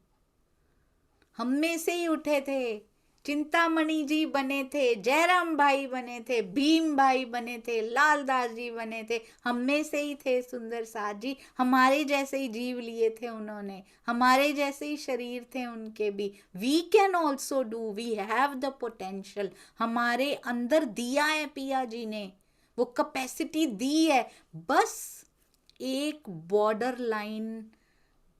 हम में से ही उठे थे, चिंतामणि जी बने थे, जयराम भाई बने थे, भीम भाई बने थे, लालदास जी बने थे। हम में से ही थे सुंदर साथ जी। हमारे जैसे ही जीव लिए थे उन्होंने, हमारे जैसे ही शरीर थे उनके भी। We can also do, we have the potential. हमारे अंदर दिया है पिया जी ने, वो कैपेसिटी दी है। बस एक बॉर्डर लाइन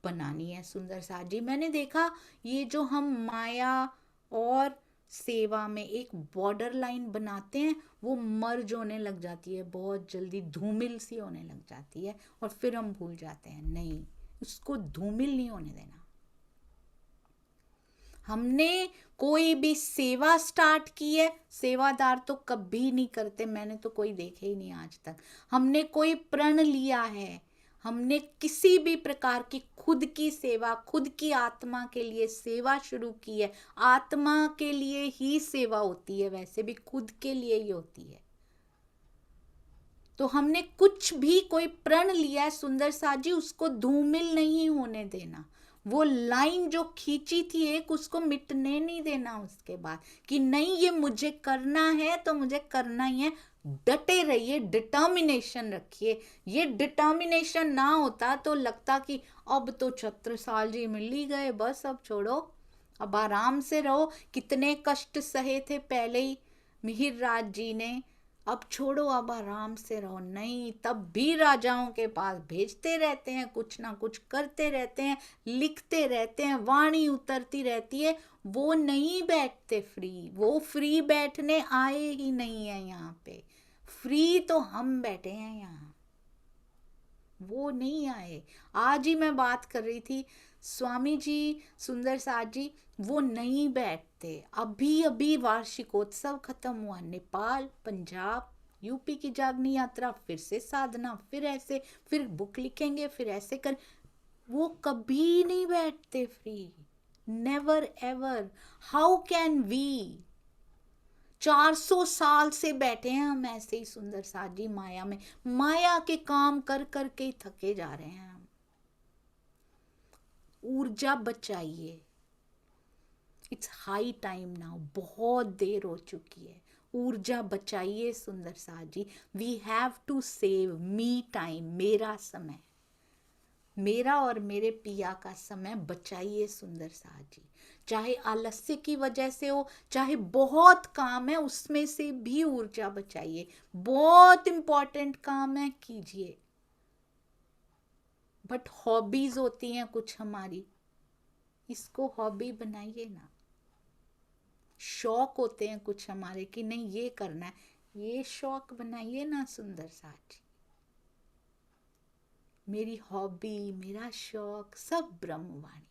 बनानी है सुंदर साथ जी। मैंने देखा ये जो हम माया और सेवा में एक बॉर्डर लाइन बनाते हैं, वो मर्ज होने लग जाती है बहुत जल्दी, धूमिल सी होने लग जाती है, और फिर हम भूल जाते हैं। नहीं, उसको धूमिल नहीं होने देना। हमने कोई भी सेवा स्टार्ट की है, सेवादार तो कभी नहीं करते, मैंने तो कोई देखे ही नहीं आज तक। हमने कोई प्रण लिया है, हमने किसी भी प्रकार की खुद की सेवा, खुद की आत्मा के लिए सेवा शुरू की है। आत्मा के लिए ही सेवा होती है, वैसे भी खुद के लिए ही होती है। तो हमने कुछ भी कोई प्रण लिया है सुंदर साथ जी, उसको धूमिल नहीं होने देना। वो लाइन जो खींची थी एक, उसको मिटने नहीं देना उसके बाद, कि नहीं ये मुझे करना है तो मुझे करना ही है। डटे रहिए, डिटर्मिनेशन रखिए। ये डिटर्मिनेशन ना होता तो लगता कि अब तो छत्रसाल जी मिल ही गए, बस अब छोड़ो, अब आराम से रहो। कितने कष्ट सहे थे पहले ही मिहिर राज जी ने, अब छोड़ो, अब आराम से रहो। नहीं, तब भी राजाओं के पास भेजते रहते हैं, कुछ ना कुछ करते रहते हैं, लिखते रहते हैं, वाणी उतरती रहती है। वो नहीं बैठते फ्री, वो फ्री बैठने आए ही नहीं है यहाँ पे। फ्री तो हम बैठे हैं यहाँ, वो नहीं आए। आज ही मैं बात कर रही थी, स्वामी जी सुंदर साथ जी वो नहीं बैठते। अभी अभी वार्षिकोत्सव खत्म हुआ, नेपाल, पंजाब, यूपी की जागनी यात्रा, फिर से साधना, फिर ऐसे, फिर बुक लिखेंगे, फिर ऐसे कर। वो कभी नहीं बैठते free, never ever. How can we? 400 साल से बैठे हैं हम ऐसे ही सुंदर साथ जी, माया में, माया के काम कर करके ही थके जा रहे हैं हम। ऊर्जा बचाइए, इट्स हाई टाइम नाउ, बहुत देर हो चुकी है। ऊर्जा बचाइए सुंदर साथ जी। We have to save me time, मेरा समय, मेरा और मेरे पिया का समय बचाइए सुंदर साथ जी। चाहे आलस्य की वजह से हो, चाहे बहुत काम है उसमें से भी ऊर्जा बचाइए। बहुत इंपॉर्टेंट काम है, कीजिए। बट हॉबीज होती हैं कुछ हमारी, इसको हॉबी बनाइए ना। शौक होते हैं कुछ हमारे कि नहीं ये करना है, ये शौक बनाइए ना सुंदर साथ जी। मेरी हॉबी, मेरा शौक सब ब्रह्मवाणी,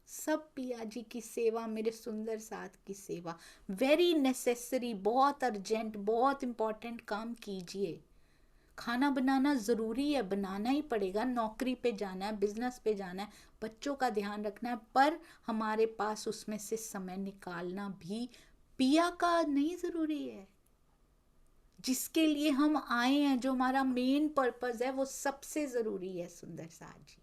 सब पिया जी की सेवा, मेरे सुंदर साथ की सेवा। वेरी नेसेसरी, बहुत अर्जेंट, बहुत इंपॉर्टेंट काम कीजिए। खाना बनाना ज़रूरी है, बनाना ही पड़ेगा, नौकरी पे जाना है, बिजनेस पे जाना है, बच्चों का ध्यान रखना है, पर हमारे पास उसमें से समय निकालना भी पिया का नहीं ज़रूरी है। जिसके लिए हम आए हैं, जो हमारा मेन पर्पस है, वो सबसे ज़रूरी है सुंदर साथ जी।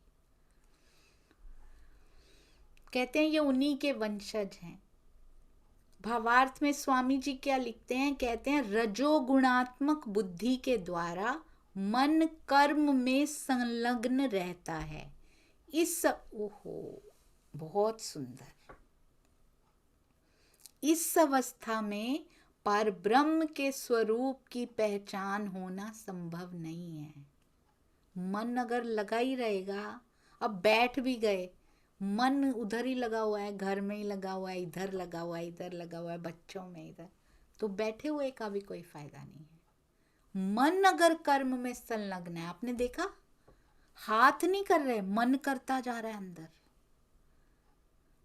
कहते हैं ये उन्हीं के वंशज हैं। भावार्थ में स्वामी जी क्या लिखते हैं, कहते हैं रजोगुणात्मक बुद्धि के द्वारा मन कर्म में संलग्न रहता है। इस ओहो, बहुत सुंदर। इस अवस्था में परब्रह्म के स्वरूप की पहचान होना संभव नहीं है। मन अगर लगा ही रहेगा, अब बैठ भी गए, मन उधर ही लगा हुआ है, घर में ही लगा हुआ है, इधर लगा हुआ है, इधर लगा हुआ है, बच्चों में इधर, तो बैठे हुए का भी कोई फायदा नहीं है। मन अगर कर्म में संलग्न है, आपने देखा हाथ नहीं कर रहे, मन करता जा रहा है अंदर।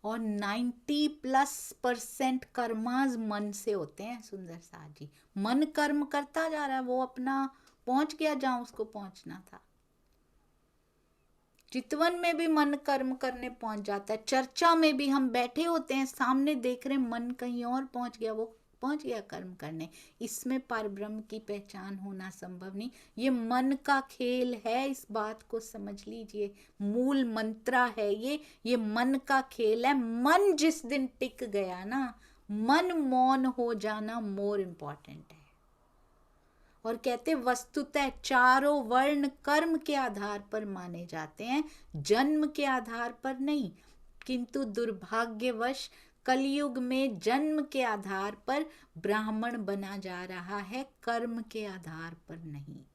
और 90+% कर्माज मन से होते हैं सुंदर साथ जी। मन कर्म करता जा रहा है, वो अपना पहुंच गया जहां उसको पहुंचना था। चितवन में भी मन कर्म करने पहुंच जाता है। चर्चा में भी हम बैठे होते हैं, सामने देख रहे, मन कहीं और पहुंच गया, वो पहुंच गया कर्म करने। इसमें परब्रह्म की पहचान होना संभव नहीं। ये मन का खेल है, इस बात को समझ लीजिए। मूल मंत्रा है ये मन का खेल है। मन जिस दिन टिक गया ना, मन मौन हो जाना मोर इम्पोर्टेंट है। और कहते वस्तुतः चारों वर्ण कर्म के आधार पर माने जाते हैं, जन्म के आधार पर नहीं। किंतु दुर्भाग्यवश कलयुग में जन्म के आधार पर ब्राह्मण बना जा रहा है, कर्म के आधार पर नहीं।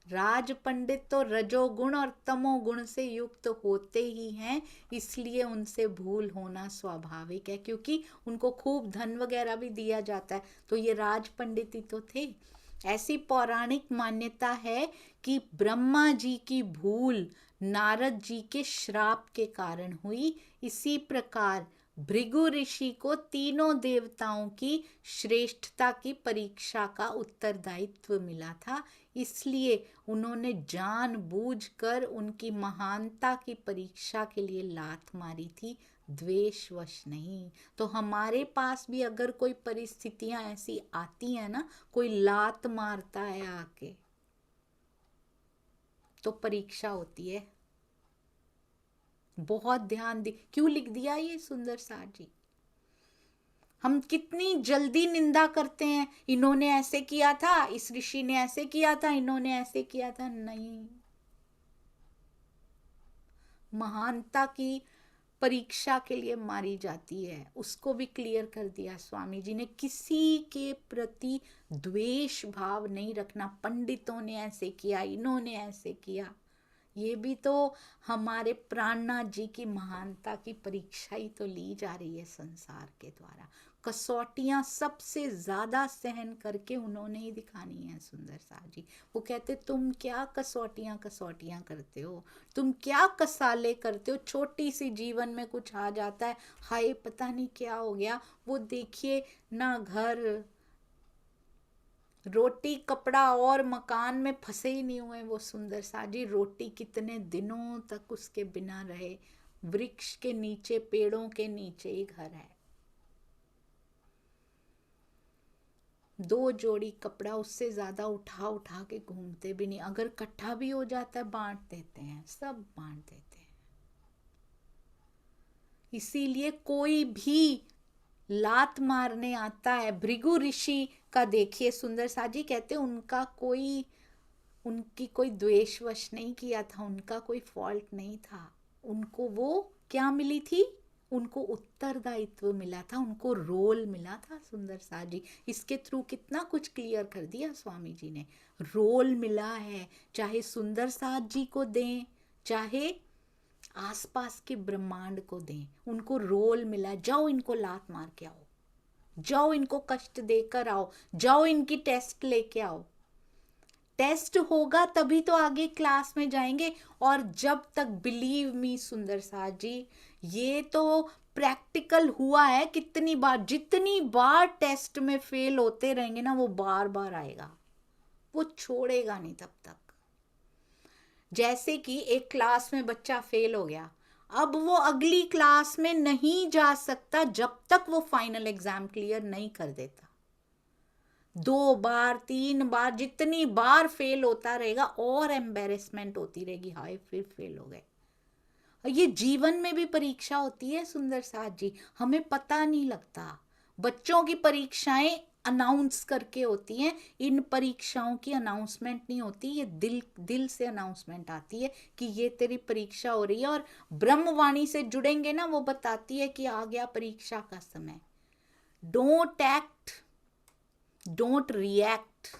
राज पंडित तो रजोगुण और तमोगुण से युक्त होते ही हैं, इसलिए उनसे भूल होना स्वाभाविक है, क्योंकि उनको खूब धन वगैरह भी दिया जाता है, तो ये राज पंडित ही तो थे। ऐसी पौराणिक मान्यता है कि ब्रह्मा जी की भूल नारद जी के श्राप के कारण हुई। इसी प्रकार भृगु ऋषि को तीनों देवताओं की श्रेष्ठता की परीक्षा का उत्तरदायित्व मिला था, इसलिए उन्होंने जानबूझकर उनकी महानता की परीक्षा के लिए लात मारी थी, द्वेषवश नहीं। तो हमारे पास भी अगर कोई परिस्थितियां ऐसी आती हैं ना, कोई लात मारता है आके, तो परीक्षा होती है। बहुत ध्यान दी, क्यों लिख दिया ये सुंदर सार जी? हम कितनी जल्दी निंदा करते हैं, इन्होंने ऐसे किया था, इस ऋषि ने ऐसे किया था, इन्होंने ऐसे किया था। नहीं, महानता की परीक्षा के लिए मारी जाती है, उसको भी क्लियर कर दिया स्वामी जी ने। किसी के प्रति द्वेष भाव नहीं रखना, पंडितों ने ऐसे किया, इन्होंने ऐसे किया, ये भी तो हमारे प्राणनाथ जी की महानता की परीक्षा ही तो ली जा रही है संसार के द्वारा। कसौटियां सबसे ज्यादा सहन करके उन्होंने ही दिखानी है सुंदर सार जी। वो कहते तुम क्या कसौटियां कसौटियां करते हो, तुम क्या कसाले करते हो, छोटी सी जीवन में कुछ आ जाता है, हाय पता नहीं क्या हो गया। वो देखिए ना, घर रोटी कपड़ा और मकान में फंसे ही नहीं हुए वो सुंदर साजी। रोटी कितने दिनों तक उसके बिना रहे, वृक्ष के नीचे, पेड़ों के नीचे ही घर है। 2 जोड़ी कपड़ा, उससे ज्यादा उठा उठा के घूमते भी नहीं, अगर इकट्ठा भी हो जाता है बांट देते हैं, सब बांट देते हैं। इसीलिए कोई भी लात मारने आता है, भृगु ऋषि का देखिए सुंदर साजी कहते उनकी कोई द्वेषवश नहीं किया था, उनका कोई फॉल्ट नहीं था। उनको वो क्या मिली थी, उनको उत्तरदायित्व मिला था, उनको रोल मिला था सुंदर साजी। इसके थ्रू कितना कुछ क्लियर कर दिया स्वामी जी ने। रोल मिला है, चाहे सुंदर साज जी को दें, चाहे आसपास के ब्रह्मांड को दें, उनको रोल मिला। जाओ इनको लात मार के आओ, जाओ इनको कष्ट देकर आओ, जाओ इनकी टेस्ट लेके आओ। टेस्ट होगा तभी तो आगे क्लास में जाएंगे। और जब तक, बिलीव मी सुंदर साज जी, ये तो प्रैक्टिकल हुआ है कितनी बार। जितनी बार टेस्ट में फेल होते रहेंगे ना, वो बार बार आएगा, वो छोड़ेगा नहीं तब तक। जैसे कि एक क्लास में बच्चा फेल हो गया, अब वो अगली क्लास में नहीं जा सकता जब तक वो फाइनल एग्जाम क्लियर नहीं कर देता। 2 बार 3 बार जितनी बार फेल होता रहेगा और एम्बेरसमेंट होती रहेगी, हाय फिर फेल हो गए। ये जीवन में भी परीक्षा होती है सुंदर साथ जी, हमें पता नहीं लगता। बच्चों की परीक्षाएं अनाउंस करके होती हैं, इन परीक्षाओं की अनाउंसमेंट नहीं होती, ये दिल से अनाउंसमेंट आती है कि ये तेरी परीक्षा हो रही है। और ब्रह्मवाणी से जुड़ेंगे ना, वो बताती है कि आ गया परीक्षा का समय। Don't act, don't react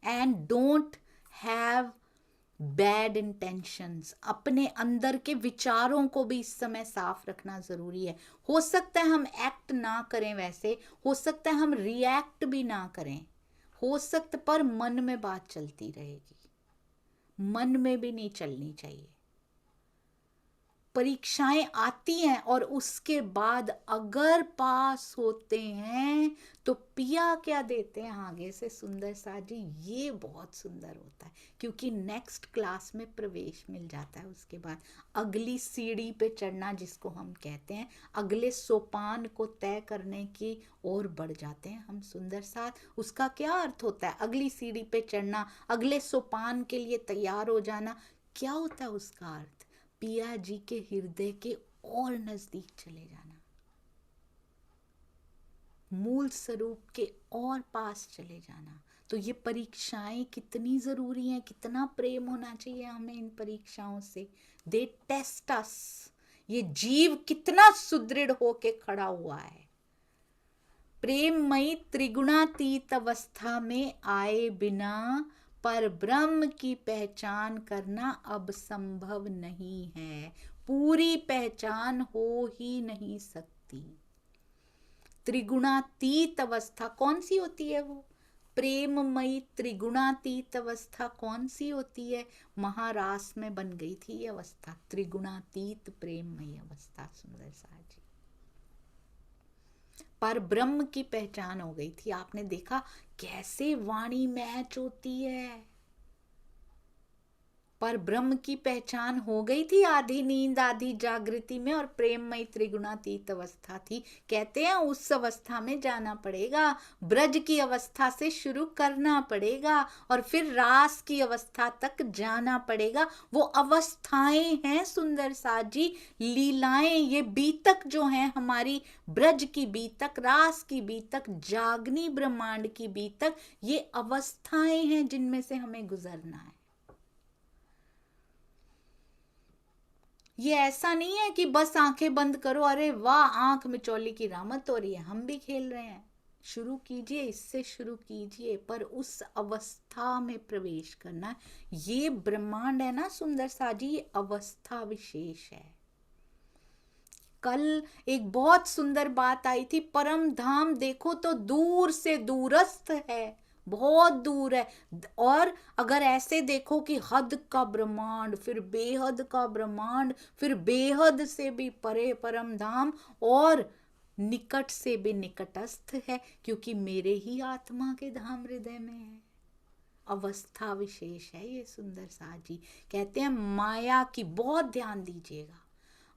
and don't have bad intentions. अपने अंदर के विचारों को भी इस समय साफ रखना जरूरी है। हो सकता है हम एक्ट ना करें, वैसे हो सकता है हम रिएक्ट भी ना करें, हो सकता, पर मन में बात चलती रहेगी, मन में भी नहीं चलनी चाहिए। परीक्षाएं आती हैं और उसके बाद अगर पास होते हैं तो पिया क्या देते हैं आगे से सुंदर साजी, ये बहुत सुंदर होता है, क्योंकि नेक्स्ट क्लास में प्रवेश मिल जाता है। उसके बाद अगली सीढ़ी पे चढ़ना, जिसको हम कहते हैं, अगले सोपान को तय करने की ओर बढ़ जाते हैं हम सुंदर साथ। उसका क्या अर्थ होता है, अगली सीढ़ी पे चढ़ना, अगले सोपान के लिए तैयार हो जाना, क्या होता है उसका अर्थ? पिया जी के हृदय के और नजदीक चले जाना, मूल स्वरूप के और पास चले जाना। तो ये परीक्षाएं कितनी जरूरी हैं, कितना प्रेम होना चाहिए हमें इन परीक्षाओं से। दे टेस्ट अस, ये जीव कितना सुदृढ़ होके खड़ा हुआ है। प्रेममयी त्रिगुणातीत अवस्था में आए बिना पर ब्रह्म की पहचान करना अब संभव नहीं है, पूरी पहचान हो ही नहीं सकती। त्रिगुणातीत अवस्था कौन सी होती है? वो प्रेममयी त्रिगुणातीत अवस्था कौन सी होती है? महारास में बन गई थी ये अवस्था, त्रिगुणातीत प्रेममयी अवस्था सुंदर सा जी। पर ब्रह्म की पहचान हो गई थी। आपने देखा कैसे वाणी मैच होती है, पर ब्रह्म की पहचान हो गई थी आधी नींद आधी जागृति में, और प्रेममयी त्रिगुणातीत अवस्था थी। कहते हैं उस अवस्था में जाना पड़ेगा, ब्रज की अवस्था से शुरू करना पड़ेगा और फिर रास की अवस्था तक जाना पड़ेगा। वो अवस्थाएं हैं सुंदर साथ जी, लीलाएं, ये बीतक जो है हमारी, ब्रज की बीतक, रास की बीतक, जागनी ब्रह्मांड की बीतक, ये अवस्थाएं हैं जिनमें से हमें गुजरना है। ये ऐसा नहीं है कि बस आंखें बंद करो, अरे वाह आंख मिचौली की रामत हो रही है, हम भी खेल रहे हैं। शुरू कीजिए, इससे शुरू कीजिए, पर उस अवस्था में प्रवेश करना है। ये ब्रह्मांड है ना सुंदर साजी, ये अवस्था विशेष है। कल एक बहुत सुंदर बात आई थी, परम धाम देखो तो दूर से दूरस्थ है, बहुत दूर है। और अगर ऐसे देखो कि हद का ब्रह्मांड, फिर बेहद का ब्रह्मांड, फिर बेहद से भी परे परम धाम, और निकट से भी निकटस्थ है, क्योंकि मेरे ही आत्मा के धाम हृदय में है। अवस्था विशेष है ये सुंदर साथ जी। कहते हैं माया की, बहुत ध्यान दीजिएगा,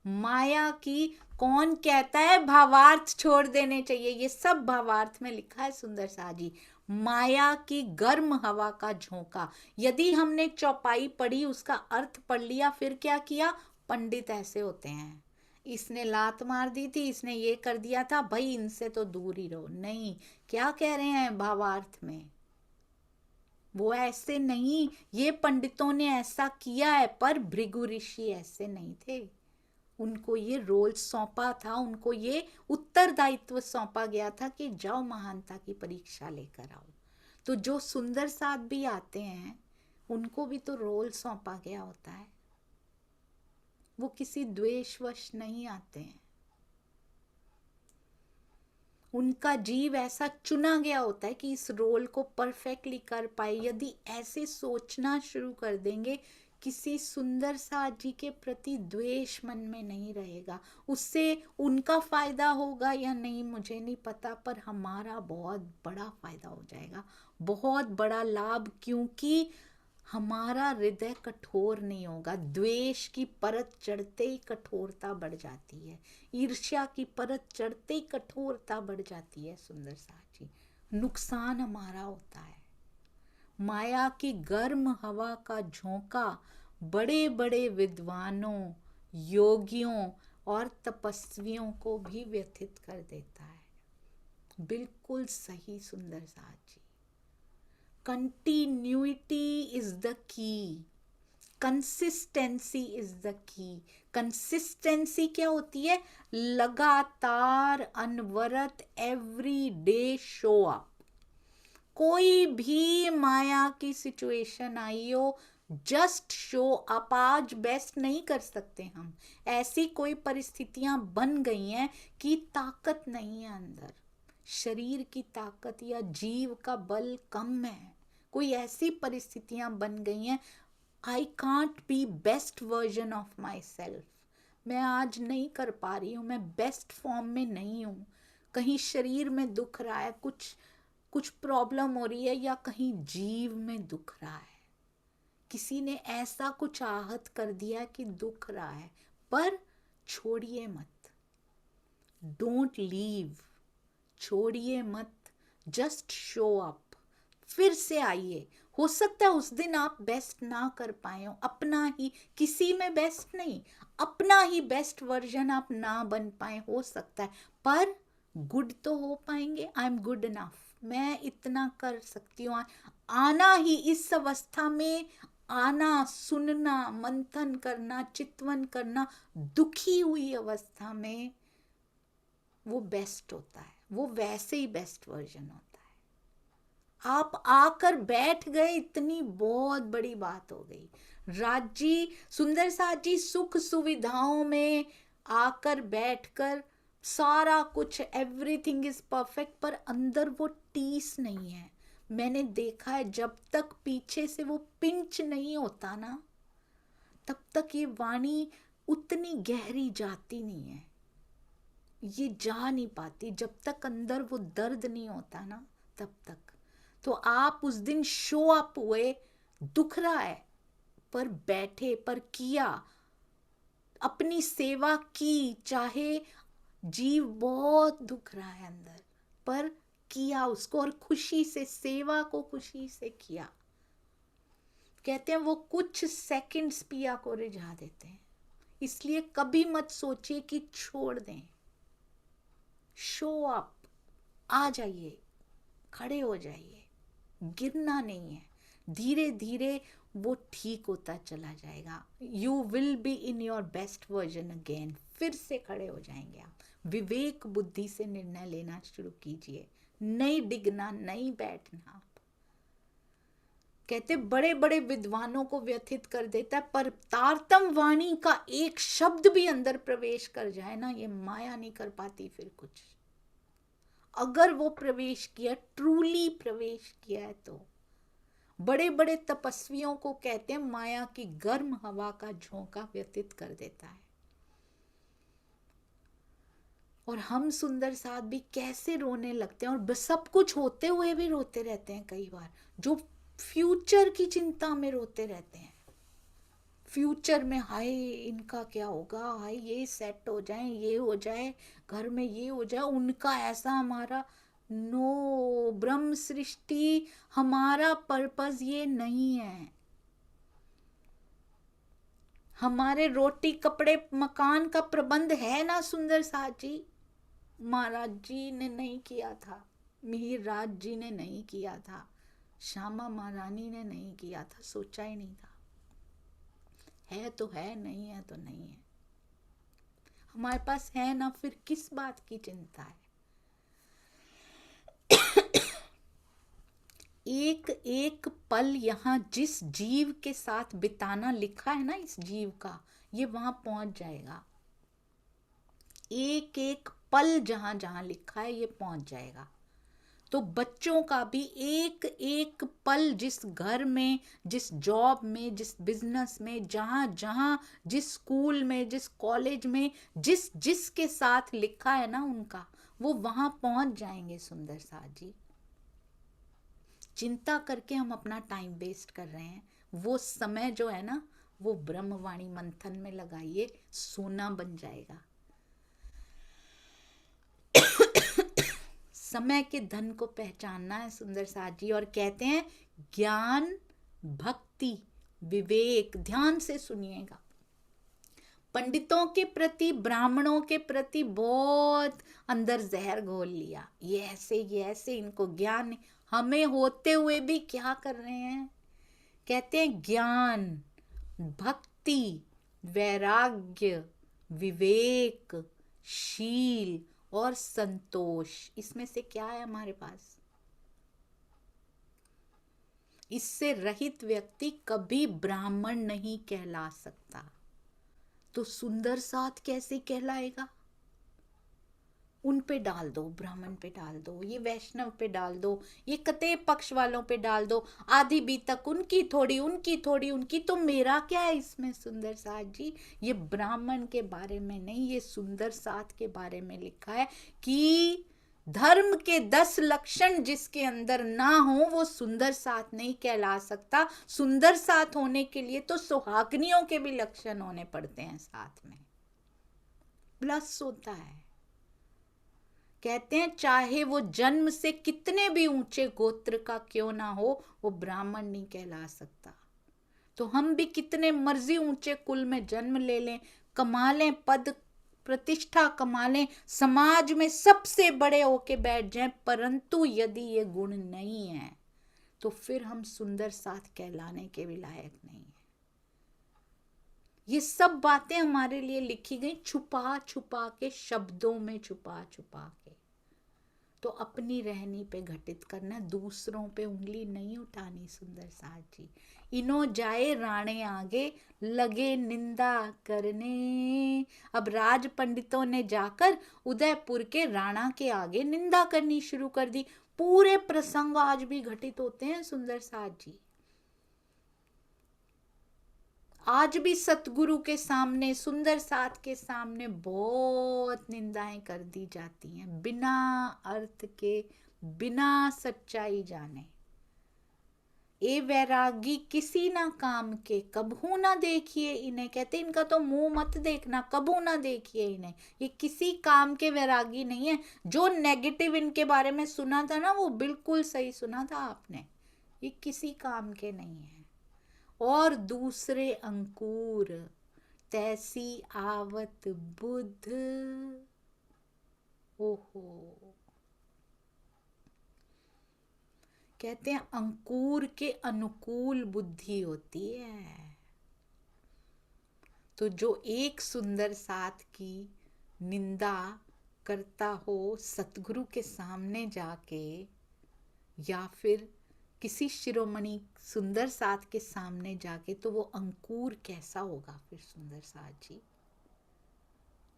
माया की कौन कहता है भावार्थ छोड़ देने चाहिए, ये सब भावार्थ में लिखा है सुंदर साथ जी। माया की गर्म हवा का झोंका, यदि हमने चौपाई पढ़ी, उसका अर्थ पढ़ लिया, फिर क्या किया, पंडित ऐसे होते हैं, इसने लात मार दी थी, इसने ये कर दिया था, भाई इनसे तो दूर ही रहो। नहीं, क्या कह रहे हैं भावार्थ में, वो ऐसे नहीं, ये पंडितों ने ऐसा किया है, पर भृगु ऋषि ऐसे नहीं थे। उनको ये रोल सौंपा था, उनको ये उत्तरदायित्व सौंपा गया था कि जाओ महानता की परीक्षा लेकर आओ। तो जो सुंदर साथ भी आते हैं, उनको भी तो रोल सौंपा गया होता है, वो किसी द्वेषवश नहीं आते हैं, उनका जीव ऐसा चुना गया होता है कि इस रोल को परफेक्टली कर पाए। यदि ऐसे सोचना शुरू कर देंगे, किसी सुंदर साथ जी के प्रति द्वेष मन में नहीं रहेगा। उससे उनका फायदा होगा या नहीं मुझे नहीं पता, पर हमारा बहुत बड़ा फायदा हो जाएगा, बहुत बड़ा लाभ, क्योंकि हमारा हृदय कठोर नहीं होगा। द्वेष की परत चढ़ते ही कठोरता बढ़ जाती है, ईर्ष्या की परत चढ़ते ही कठोरता बढ़ जाती है सुंदर साथ जी, नुकसान हमारा होता है। माया की गर्म हवा का झोंका बड़े बड़े विद्वानों, योगियों और तपस्वियों को भी व्यथित कर देता है। बिल्कुल सही सुंदर साथ जी। Continuity is the key, consistency is the key. Consistency क्या होती है, लगातार, अनवरत, एवरी डे शो अप। कोई भी माया की सिचुएशन आई हो, जस्ट शो अप। आज बेस्ट नहीं कर सकते हम, ऐसी कोई परिस्थितियां बन गई हैं कि ताकत नहीं है अंदर, शरीर की ताकत या जीव का बल कम है, कोई ऐसी परिस्थितियां बन गई हैं, I can't be best version of my self, मैं आज नहीं कर पा रही हूँ, मैं बेस्ट फॉर्म में नहीं हूँ, कहीं शरीर में दुख रहा है, कुछ प्रॉब्लम हो रही है, या कहीं जीव में दुख रहा है, किसी ने ऐसा कुछ आहत कर दिया कि दुख रहा है, पर छोड़िए मत, डोंट लीव, छोड़िए मत, जस्ट शो अप, फिर से आइए। हो सकता है उस दिन आप बेस्ट ना कर पाए हो, अपना ही, किसी में बेस्ट नहीं, अपना ही बेस्ट वर्जन आप ना बन पाए, हो सकता है, पर गुड तो हो पाएंगे। आई एम गुड इनफ, मैं इतना कर सकती हूँ। आना ही, इस अवस्था में आना, सुनना, मंथन करना, चितवन करना, दुखी हुई अवस्था में, वो बेस्ट होता है, वो वैसे ही बेस्ट वर्जन होता है। आप आकर बैठ गए, इतनी बहुत बड़ी बात हो गई। राजी सुंदर साथ जी सुख सुविधाओं में आकर बैठकर सारा कुछ, एवरीथिंग इज परफेक्ट, पर अंदर वो टीस नहीं है। मैंने देखा है, जब तक पीछे से वो पिंच नहीं होता ना, तब तक ये वाणी उतनी गहरी जाती नहीं है, ये जा नहीं पाती, जब तक अंदर वो दर्द नहीं होता ना, तब तक। तो आप उस दिन शो अप हुए, दुख रहा है, पर बैठे, पर किया, अपनी सेवा की, चाहे जीव बहुत दुख रहा है अंदर, पर किया उसको, और खुशी से सेवा को खुशी से किया। कहते हैं वो कुछ सेकंड्स पिया को रिझा देते हैं। इसलिए कभी मत सोचिए कि छोड़ दें। शो अप, आ जाइए, खड़े हो जाइए, गिरना नहीं है। धीरे धीरे वो ठीक होता चला जाएगा। You will be in your best version again. फिर से खड़े हो जाएंगे आप। विवेक बुद्धि से निर्णय लेना शुरू कीजिए, नहीं डिगना, नहीं बैठना। कहते बड़े बड़े विद्वानों को व्यथित कर देता है, पर तारतम वाणी का एक शब्द भी अंदर प्रवेश कर जाए ना, ये माया नहीं कर पाती फिर कुछ। अगर वो प्रवेश किया, ट्रूली प्रवेश किया है, तो बड़े बड़े तपस्वियों को कहते हैं माया की गर्म हवा का झोंका व्यतीत कर देता है। और हम सुंदर साथ भी कैसे रोने लगते हैं, और सब कुछ होते हुए भी रोते रहते हैं कई बार, जो फ्यूचर की चिंता में रोते रहते हैं। फ्यूचर में हाय इनका क्या होगा, हाय ये सेट हो जाए, ये हो जाए, घर में ये हो जाए, उनका ऐसा, हमारा नो। ब्रह्म सृष्टि, हमारा पर्पस ये नहीं है। हमारे रोटी कपड़े मकान का प्रबंध है ना सुंदर साथ जी, महाराज जी ने नहीं किया था, मिहिर राज जी ने नहीं किया था, श्यामा महारानी ने नहीं किया था, सोचा ही नहीं था। है तो है, नहीं है तो नहीं है। हमारे पास है ना, फिर किस बात की चिंता है। एक एक पल यहाँ जिस जीव के साथ बिताना लिखा है ना, इस जीव का, ये वहां पहुंच जाएगा। एक एक पल जहां जहां लिखा है ये पहुंच जाएगा। तो बच्चों का भी एक एक पल, जिस घर में, जिस जॉब में, जिस बिजनेस में, जहां जहां, जिस स्कूल में, जिस कॉलेज में, जिस जिसके साथ लिखा है ना उनका, वो वहां पहुंच जाएंगे सुंदर साथ जी। चिंता करके हम अपना टाइम वेस्ट कर रहे हैं। वो समय जो है ना, वो ब्रह्मवाणी मंथन में लगाइए, सोना बन जाएगा। समय के धन को पहचानना है सुंदर साथ जी। और कहते हैं ज्ञान, भक्ति, विवेक, ध्यान से सुनिएगा। पंडितों के प्रति, ब्राह्मणों के प्रति बहुत अंदर जहर घोल लिया, ये ऐसे इनको ज्ञान नहीं। हमें होते हुए भी क्या कर रहे हैं। कहते हैं ज्ञान, भक्ति, वैराग्य, विवेक, शील और संतोष, इसमें से क्या है हमारे पास। इससे रहित व्यक्ति कभी ब्राह्मण नहीं कहला सकता। तो सुंदर साथ कैसे कहलाएगा। उन पे डाल दो, ब्राह्मण पे डाल दो, ये वैष्णव पे डाल दो, ये कते पक्ष वालों पे डाल दो, आधी बीतक उनकी थोड़ी, उनकी थोड़ी, उनकी, तो मेरा क्या है इसमें सुंदर साथ जी। ये ब्राह्मण के बारे में नहीं, ये सुंदर साथ के बारे में लिखा है कि धर्म के 10 लक्षण जिसके अंदर ना हो वो सुंदर साथ नहीं कहला सकता। सुंदर साथ होने के लिए तो सुहागनियों के भी लक्षण होने पड़ते हैं साथ में, प्लस होता है। कहते हैं चाहे वो जन्म से कितने भी ऊंचे गोत्र का क्यों ना हो, वो ब्राह्मण नहीं कहला सकता। तो हम भी कितने मर्जी ऊंचे कुल में जन्म ले लें, कमा लें पद प्रतिष्ठा, कमा लें, समाज में सबसे बड़े होके बैठ जाएं, परंतु यदि ये गुण नहीं है तो फिर हम सुंदर साथ कहलाने के भी लायक नहीं है। ये सब बातें हमारे लिए लिखी गई छुपा छुपा के, शब्दों में छुपा छुपा के। तो अपनी रहनी पे घटित करना, दूसरों पे उंगली नहीं उठानी सुंदर साथ जी। इनो जाए राणे आगे, लगे निंदा करने। अब राज पंडितों ने जाकर उदयपुर के राणा के आगे निंदा करनी शुरू कर दी। पूरे प्रसंग आज भी घटित होते हैं सुंदर साथ जी। आज भी सतगुरु के सामने, सुंदर साथ के सामने बहुत निंदाएं कर दी जाती हैं, बिना अर्थ के, बिना सच्चाई जाने। ए वैरागी किसी ना काम के कबहू ना देखिए इन्हें। कहते इनका तो मुंह मत देखना, कबहू ना देखिए इन्हें। ये किसी काम के वैरागी नहीं है। जो नेगेटिव इनके बारे में सुना था ना, वो बिल्कुल सही सुना था आपने। ये किसी काम के नहीं है। और दूसरे अंकुर तैसी आवत बुद्ध। ओहो, कहते हैं अंकुर के अनुकूल बुद्धि होती है। तो जो एक सुंदर साथ की निंदा करता हो सतगुरु के सामने जाके, या फिर किसी शिरोमणि सुंदर साथ के सामने जाके, तो वो अंकुर कैसा होगा फिर सुंदर साथ जी।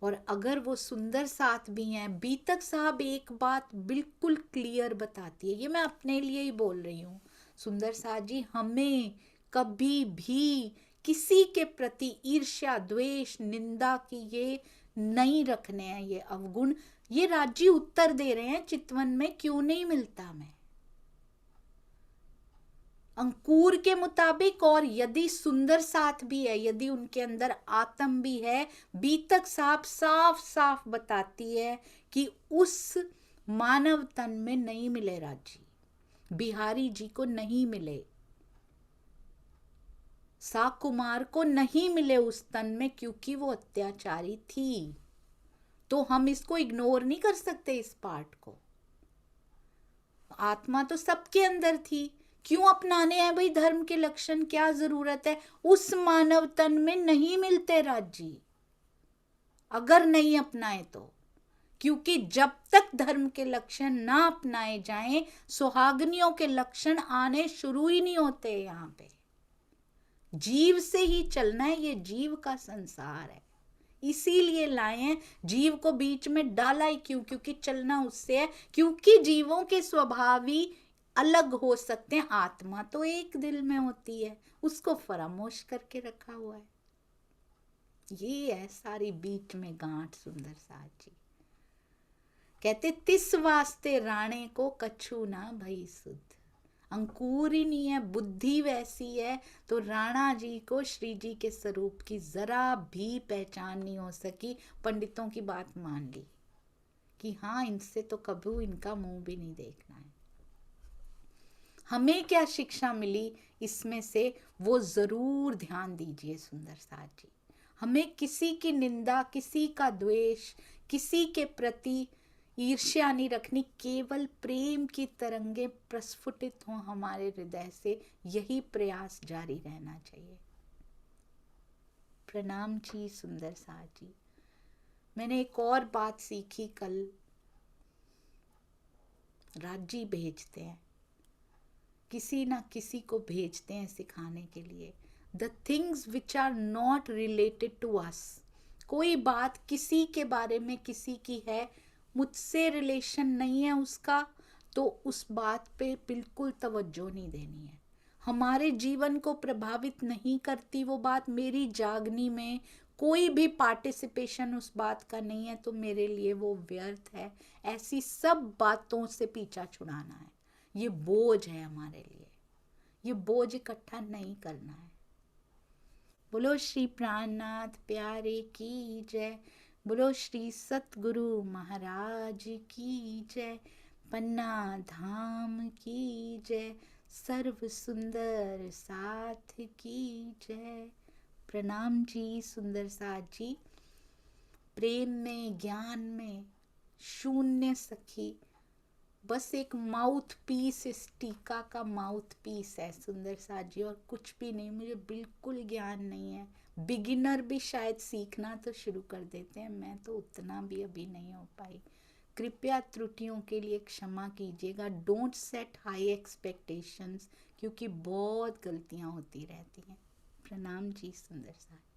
और अगर वो सुंदर साथ भी हैं, बीतक साहब एक बात बिल्कुल क्लियर बताती है, ये मैं अपने लिए ही बोल रही हूँ। सुंदर साथ जी हमें कभी भी किसी के प्रति ईर्ष्या, द्वेष, निंदा की ये नहीं रखने हैं, ये अवगुण। ये राजी उत्तर दे रहे हैं चितवन में क्यों नहीं मिलता मैं, अंकुर के मुताबिक। और यदि सुंदर साथ भी है, यदि उनके अंदर आत्म भी है, बीतक साहब साफ साफ बताती है कि उस मानव तन में नहीं मिले राजी, बिहारी जी को नहीं मिले, साकुमार को नहीं मिले उस तन में, क्योंकि वो अत्याचारी थी। तो हम इसको इग्नोर नहीं कर सकते इस पार्ट को। आत्मा तो सबके अंदर थी, क्यों अपनाने हैं भाई धर्म के लक्षण, क्या जरूरत है। उस मानव तन में नहीं मिलते राजी, अगर नहीं अपनाए तो। क्योंकि जब तक धर्म के लक्षण ना अपनाए जाएं, सुहागनियों के लक्षण आने शुरू ही नहीं होते। यहाँ पे जीव से ही चलना है, ये जीव का संसार है, इसीलिए लाए हैं। जीव को बीच में डाला ही क्यों, क्योंकि चलना उससे है। क्योंकि जीवों के स्वभाव ही अलग हो सकते हैं, आत्मा तो एक दिल में होती है, उसको फरामोश करके रखा हुआ है। ये है सारी बीच में गांठ सुंदर साथ जी। कहते तिस वास्ते राणे को कछु ना भई सुध। अंकुर ही नहीं है, बुद्धि वैसी है, तो राणा जी को श्री जी के स्वरूप की जरा भी पहचान नहीं हो सकी। पंडितों की बात मान ली कि हाँ, इनसे तो कभी इनका मुंह भी नहीं देखना है। हमें क्या शिक्षा मिली इसमें से, वो जरूर ध्यान दीजिए सुंदर साथ जी। हमें किसी की निंदा, किसी का द्वेष, किसी के प्रति ईर्ष्या नहीं रखनी। केवल प्रेम की तरंगे प्रस्फुटित हों हमारे हृदय से, यही प्रयास जारी रहना चाहिए। प्रणाम जी सुंदर साथ जी। मैंने एक और बात सीखी कल। राजी भेजते हैं, किसी ना किसी को भेजते हैं सिखाने के लिए। The things which are not related to us. कोई बात किसी के बारे में किसी की है, मुझसे रिलेशन नहीं है उसका, तो उस बात पे बिल्कुल तवज्जो नहीं देनी है। हमारे जीवन को प्रभावित नहीं करती वो बात, मेरी जागनी में कोई भी पार्टिसिपेशन उस बात का नहीं है, तो मेरे लिए वो व्यर्थ है। ऐसी सब बातों से पीछा छुड़ाना है। ये बोझ है हमारे लिए, ये बोझ इकट्ठा नहीं करना है। बोलो श्री प्राणनाथ प्यारे की जय। बोलो श्री सतगुरु महाराज की जय। पन्ना धाम की जय। सर्व सुंदर साथ की जय। प्रणाम जी सुंदर साथ जी। प्रेम में, ज्ञान में शून्य सखी, बस एक माउथ पीस, इस टीका का माउथ पीस है सुंदर साथ जी, और कुछ भी नहीं। मुझे बिल्कुल ज्ञान नहीं है। बिगिनर भी शायद सीखना तो शुरू कर देते हैं, मैं तो उतना भी अभी नहीं हो पाई। कृपया त्रुटियों के लिए क्षमा कीजिएगा। डोंट सेट हाई एक्सपेक्टेशंस, क्योंकि बहुत गलतियां होती रहती हैं। प्रणाम जी सुंदर साथ।